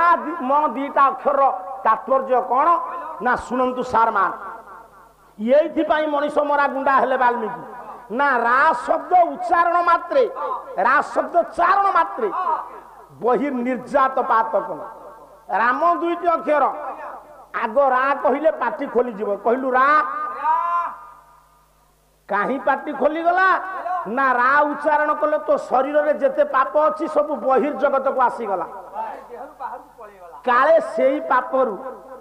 ମ ଦିଟା ଅକ୍ଷର ତାତ୍ପର୍ଯ୍ୟ କଣ ନା ଶୁଣନ୍ତୁ ସାର୍ ମାନ। ଏଇଥିପାଇଁ ମଣିଷ ମରା ଗୁଣ୍ଡା ହେଲେ ବାଲ୍ମୀକି ନା ରା ଶବ୍ଦ ଉଚ୍ଚାରଣ ମାତ୍ରେ ରା ଶବ୍ଦ ଚାରଣ ମାତ୍ରେ ବହି ନିର୍ଯାତ ପାତକ। ରାମ ଦୁଇଟି ଅକ୍ଷର ଆଗ ରା କହିଲେ ପାଟି ଖୋଲିଯିବ। କହିଲୁ ରା କାହିଁ ପାଟି ଖୋଲିଗଲା ନା ରା ଉଚ୍ଚାରଣ କଲେ ତୋ ଶରୀରରେ ଯେତେ ପାପ ଅଛି ସବୁ ବହିର୍ଜଗତକୁ ଆସିଗଲା। କାଳେ ସେଇ ପାପରୁ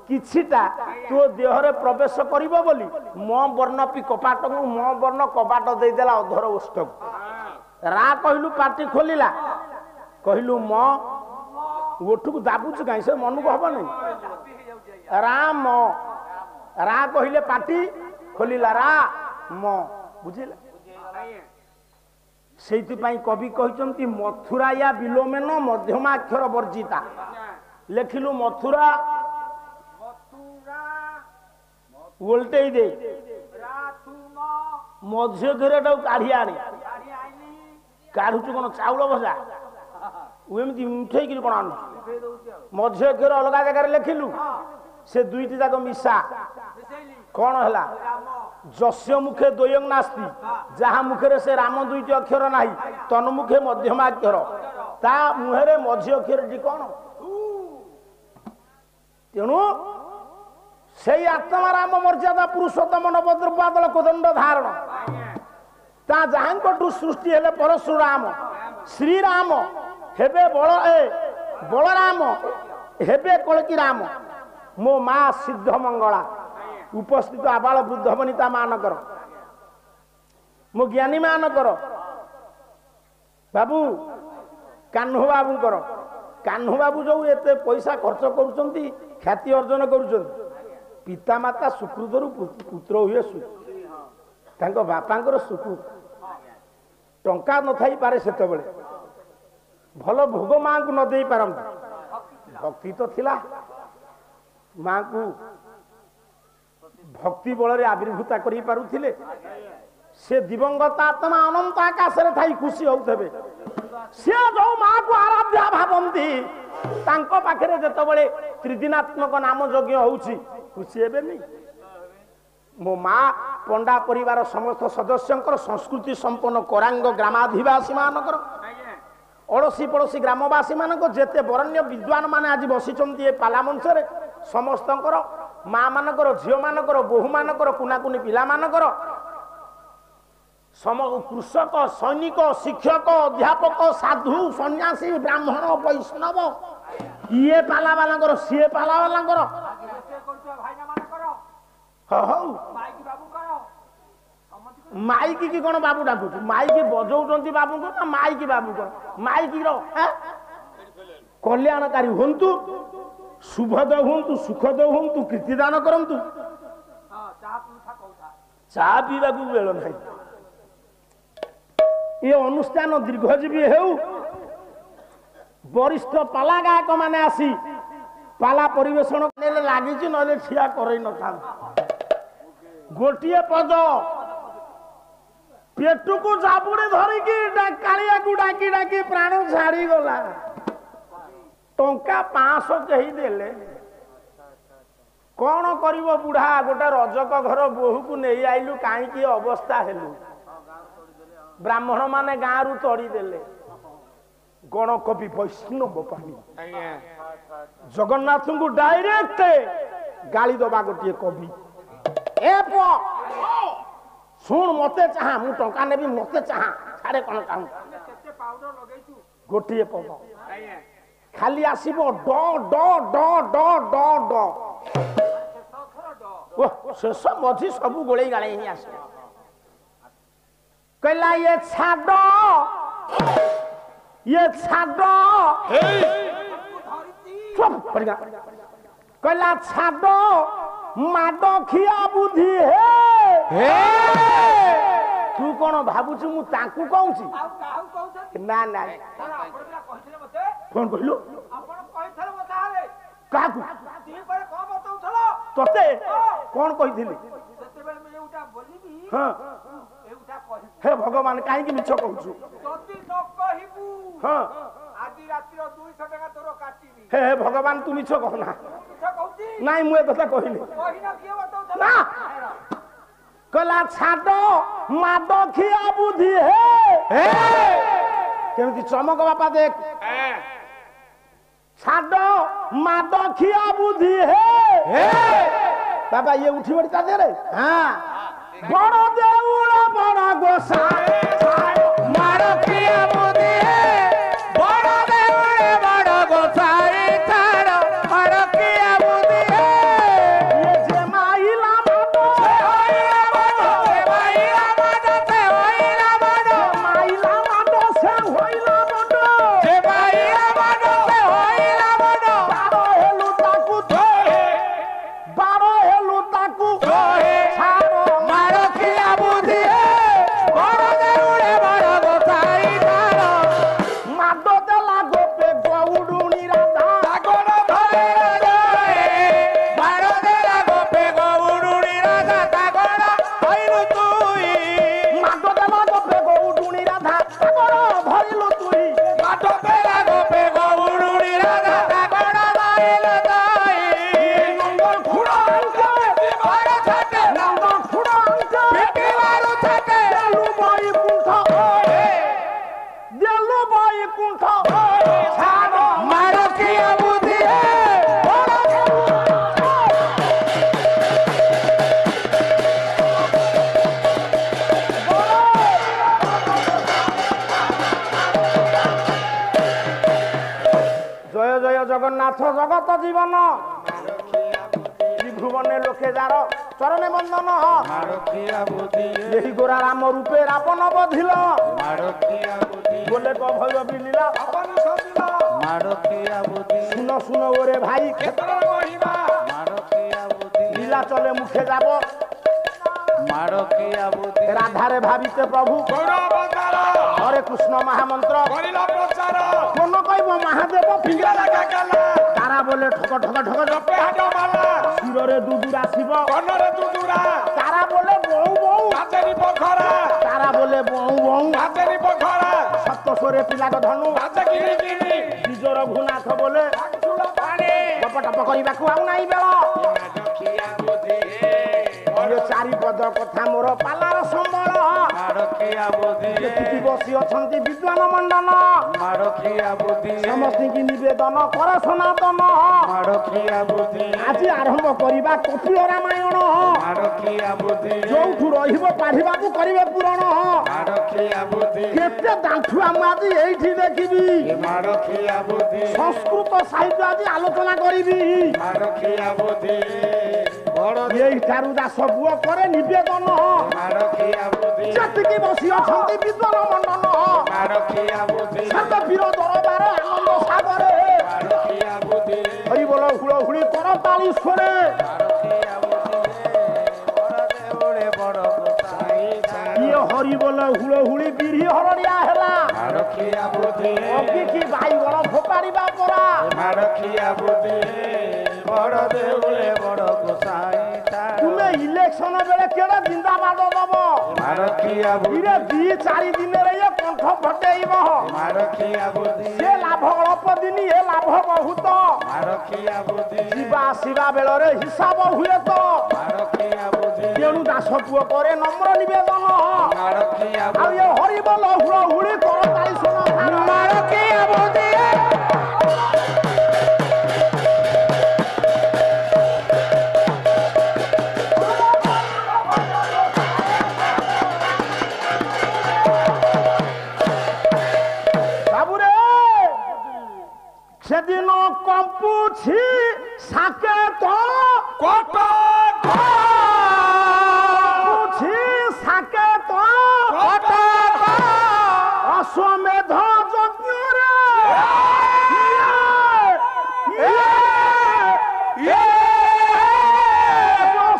କିଛିଟା ତୋ ଦେହରେ ପ୍ରବେଶ କରିବ ବୋଲି ମୋ ବର୍ଣ୍ଣ ପି କପାଟକୁ ମୋ ବର୍ଣ୍ଣ କବାଟ ଦେଇଦେଲା ଅଧର ଓଷ୍ଠକୁ। ରା କହିଲୁ ପାଟି ଖୋଲିଲା କହିଲୁ ମ ଓଠକୁ ଦାବୁଛୁ କାହିଁ ସେ ମନକୁ ହବନି। ରାମ ରା କହିଲେ ପାଟି ଖୋଲିଲା ରା ମ ବୁଝିଲା। ସେଇଥିପାଇଁ କବି କହିଛନ୍ତି ମଥୁରାୟା ବିଲୋମେନ ମଧ୍ୟମାକ୍ଷର ବର୍ଜିତା। ଲେଖିଲୁ ମଥୁରା ଓଲଟେଇ ଦେ ମଝି ଘେରଟାକୁ କାଢି ଆଣେ। କାଢୁଛୁ କଣ ଚାଉଳ ଭଜା ଏମିତି ଉଠେଇକିରି କଣ ଆଣୁଛୁ? ମଝି ଘେର ଅଲଗା ଜାଗାରେ ଲେଖିଲୁ ସେ ଦୁଇଟି ଯାକ ମିଶା କଣ ହେଲା? ଯସ୍ୟ ମୁଖେ ଦ୍ୱୟଂ ନାସ୍ତି ଯାହା ମୁଖରେ ସେ ରାମ ଦୁଇଟି ଅକ୍ଷର ନାହିଁ ତନ୍ମୁଖେ ମଧ୍ୟମାକ୍ଷର ତା ମୁହଁରେ ମଝି ଅକ୍ଷରଟି କଣ? ତେଣୁ সেই আত্মারাম মর্যাদা পুরুষোত্তম নবদ্রব্যাদল কোদণ্ড ধারণ তা যাহাଙ୍କଠୁ ସୃଷ୍ଟି ହେଲେ ପରଶୁରାମ ଶ୍ରୀରାମ ହେବେ ବଳରାମ ହେବେ କଳକି ରାମ ମୋ ମା ସିଦ୍ଧ ମଙ୍ଗଳା ଉପସ୍ଥିତ ଆବାଳ ବୃଦ୍ଧ ବନିତା ମାନଙ୍କର ମୋ ଜ୍ଞାନୀ ମାନଙ୍କର ବାବୁ କାହ୍ନୁ ବାବୁଙ୍କର କାହ୍ନୁ ବାବୁ ଯୋଉ ଏତେ ପଇସା ଖର୍ଚ୍ଚ କରୁଛନ୍ତି ଖ୍ୟାତି ଅର୍ଜନ କରୁଛନ୍ତି ପିତାମାତା ସୁକୃତରୁ ପୁତ୍ର ହୁଏ ତାଙ୍କ ବାପାଙ୍କର ସୁକୃତ ଟଙ୍କା ନଥାଇପାରେ ସେତେବେଳେ ଭଲ ଭୋଗ ମାଙ୍କୁ ନ ଦେଇ ପାରନ୍ତି ଭକ୍ତି ତ ଥିଲା ମାଙ୍କୁ ଭକ୍ତି ବଳରେ ଆବିର୍ଭୂତା କରିପାରୁଥିଲେ ସେ ଦିବଙ୍ଗତ ଆତ୍ମା ଅନନ୍ତ ଆକାଶରେ ଥାଇ ଖୁସି ହଉଥିବେ ସେ ଯୋଉ ମାକୁ ଆରାଧ୍ୟା ଭାବନ୍ତି ତାଙ୍କ ପାଖରେ ଯେତେବେଳେ ତ୍ରିଦିନାତ୍ମକ ନାମ ଯଜ୍ଞ ହଉଛି ଖୁସି ହେବେନି ମୋ ମା ପଣ୍ଡା ପରିବାର ସମସ୍ତ ସଦସ୍ୟଙ୍କର ସଂସ୍କୃତି ସମ୍ପନ୍ନ କରାଙ୍ଗ ଗ୍ରାମାଧିବାସୀ ମାନଙ୍କର ଅଡ଼ୋଶୀ ପଡ଼ୋଶୀ ଗ୍ରାମବାସୀ ମାନଙ୍କ ଯେତେ ବରଣ୍ୟ ବିଦ୍ୱାନ ମାନେ ଆଜି ବସିଛନ୍ତି ଏ ପାଲା ମଞ୍ଚରେ ସମସ୍ତଙ୍କର ମା ମାନଙ୍କର ଝିଅ ମାନଙ୍କର ବୋହୂ ମାନଙ୍କର କୁନାକୁନି ପିଲାମାନଙ୍କର କୃଷକ ସୈନିକ ଶିକ୍ଷକ ଅଧ୍ୟାପକ ସାଧୁ ସନ୍ନ୍ୟାସୀ ବ୍ରାହ୍ମଣ ବୈଷ୍ଣବ ଇଏ ପାଲାବାଲାଙ୍କର ସିଏ ପାଲାବାଲାଙ୍କର ହଉ ମାଇକି କି କଣ ବାବୁ ଡାକୁଛୁ ମାଇକି ବଜଉଛନ୍ତି ବାବୁଙ୍କୁ ନା ମାଇକି ବାବୁ କଣ ମାଇକିର କଲ୍ୟାଣକାରୀ ହୁଅନ୍ତୁ ଶୁଭଦ ହୁଅନ୍ତୁ ସୁଖଦ ହୁଅନ୍ତୁ କୀର୍ତ୍ତିଦାନ କରନ୍ତୁ ଚା ପିଇବାକୁ ବେଳ ନାହିଁ ଏ ଅନୁଷ୍ଠାନ ଦୀର୍ଘଜୀବୀ ହେଉ ବରିଷ୍ଠ ପାଲା ଗାୟକ ମାନେ ଆସି ପାଲା ପରିବେଷଣ ନେଲେ ଲାଗିଛି ନହେଲେ ଠିଆ କରେଇ ନଥାନ୍ତି ଗୋଟିଏ ପଦ पेटुकू चापुड़ी धरिकी कालियाकू डाकी डाकी प्राण छाड़ी गला टंका 500 कही देले कौन करिवो बुढ़ा गोटे रजक घर बोहू को नहीं आइलु कहीं अवस्था हेलु ब्राह्मण माने गाँ रु तड़ी देले गण कवि वैष्णव पानी जगन्नाथ को डायरेक्ट गाली दबा गोटे कवि ए पुओ शुण मते चाह मु टंका नेबी मते चाह छाड़े कौन चाहूँ गोटे पद खाली आसब ड ड ड ड ड ड शेष मझी सब गोले गाले ही आस कहला ये छाड़ कहला छाड़ माड खिया बुद्धि हे तू कौन भावुचु मु ताकू कहूची ना ना कौन कहलु काकू तते कौन कहिथिली हां हे भगवान काहे कि मिछ कहूछु जति न कहिबू हां आदि रात्रि 200 टका तोर काटिबी हे भगवान तू मिछ कहना मिछ कहूची नाही मु ए कथा कहिनी कहिना किए बताउ ना कला छाडो माड खिया बुद्धि हे केमती चमक बापा देख छाडो माड खिया बुद्धि हे बाबा ये उठी बड़ी ता दे रे हां बड़ देउल बड़ गोसाई माड खिया बुद्धि हे बड़ देउल बड़ गोसाई तार माड खिया बुद्धि हे ये जे माइला माडो জগন্নাথ জগত জীবন ত্রিভুবনে লোকে যার চরণে বন্দন এই গোরা রাম রূপে রাবণ বধিল বলে ভয় বিলীলা শুন শুন ওরে ভাই লীলা চলে মুখে যাব রাধারে ভাবিতে প্রভু হরে কৃষ্ণ মহামন্ত্র কোন কইব মহাদেব তারা বলে ঠক ঠক ঠক শিরে দুদুরা শিব তারা বলে বউ বউ তারা বলে বউ বউ সপ্তস্বরে পিলাক ধনু নিজর ঘুনাথ বলে টপ টপ କରିବାକୁ ଆଉ ନାହିଁ ବେଳ চারিপদ কথা মোর পালার সম্বল যেତିକି ବସି ଅଛନ୍ତି ବିଦ୍ୱାନ ମଣ୍ଡନ ସମସ୍ତଙ୍କୁ ନିବେଦନ କର ସନାତନ ଆଜି ଆରମ୍ଭ କରିବା କପିଳ ରାମାୟଣ ଯୋଉଠୁ ରହିବ ପାଢିବାକୁ କରିବେ ପୂରଣ କେତେ ଦାଣ୍ଠୁଆ ମୁଁ ଆଜି ଏଇଠି ଦେଖିବି ସଂସ୍କୃତ ସାହିତ୍ୟ ଆଜି ଆଲୋଚନା କରିବି এইঠাରୁ ଦାସ ପୁଅ କରେ ନିବେଦନ ଯେତିକି ବସି ଅଛନ୍ତି ବିଦ୍ୱାନ ମଣ୍ଡନ ସର୍ବ ବୀର ଦରବାର ଆନନ୍ଦ ସାଗରେ ହରିବୋଲ ହୁଳ ହୁଳି କର ତାଳି ସ୍ୱରେ ଇଏ ହରିବୋଲ ହୁଳ ହୁଳି ବିରି ହରଣିଆ ହେଲା ଅଗିକି ବାଇଗଣ ଫୋପାଡ଼ିବା ପରା তুমি ইলেকশন বেড়ে কেড়ে জিন্দাবাদ দব ଦି ଚାରି ଦିନରେ ଇଏ କଣ୍ଠ ଫଟେଇବ ସେ ଲାଭ ଅଳ୍ପ ଦିନ ଏ ଲାଭ ବହୁତ ଯିବା ଆସିବା ବେଳରେ ହିସାବ ହୁଏ ତ ତେଣୁ ଦାସ ପୁଅ କରେ ନମ୍ର ନିବେଦନ ଆଉ ଏ ହରିବୋଲ ହୁଳ ହୁଳି କର ତାଳି ଶୁଣ সেদিন কম্পুছি সাকেত কম্পুছি সাকেত অশ্বমেধ যজ্ঞরে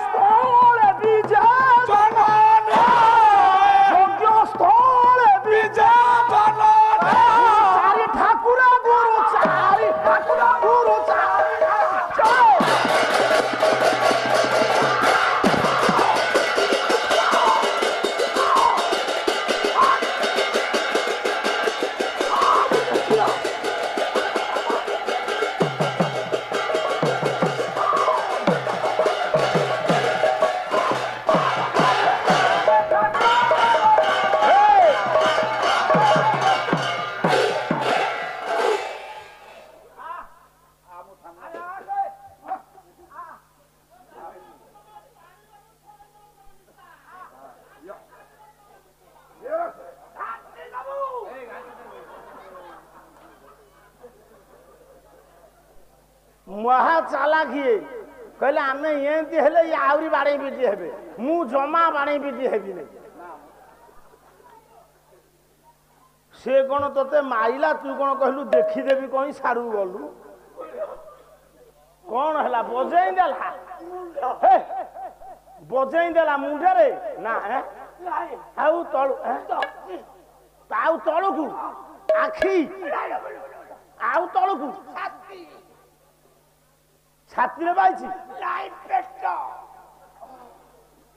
স্থলে বিজয় যজ্ঞ স্থলে বিজয় চারি ঠাকুর গুরু চারি ঠাকুর গুরু ମହା ଚାଲାକିଏ କହିଲେ ଆମେ ଏମିତି ହେଲେ ଇଏ ଆହୁରି ବାଡ଼େଇ ପିଟି ହେବେ ମୁଁ ଜମା ବାଡ଼େଇ ପିଟି ହେବିନି ସେ କଣ ତତେ ମାଇଲା ତୁ କଣ କହିଲୁ ଦେଖିଦେବି କହି ସାରୁ ଗଲୁ କଣ ହେଲା ବଜେଇ ଦେଲା ବଜେଇ ଦେଲା ମୁଣ୍ଡରେ ନା ଆଉ ତଳୁ ଆଉ ତଳକୁ ଆଖି ଆଉ ତଳକୁ ଛାତିରେ ବାଇଛି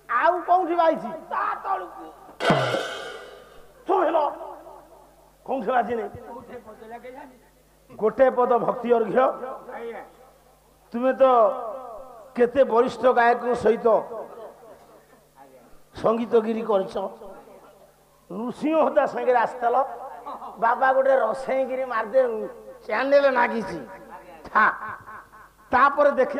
ଆଉ କୋଉଠି ବାଇଛି କୋଉଠି ବାଜିନି ଗୋଟେ ପଦ ଭକ୍ତି ଅର୍ଘ୍ୟ ତୁମେ ତ କେତେ ବରିଷ୍ଠ ଗାୟକ ସହିତ ସଙ୍ଗୀତଗିରି କରିଛ ନୃସିଂହ ହତା ସାଙ୍ଗରେ ଆସିଥିଲ ବାବା ଗୋଟେ ରସେଇକିରି ମାରିଦେ ଚ୍ୟାନେଲ ନାଗିଛି ତାପରେ ଦେଖ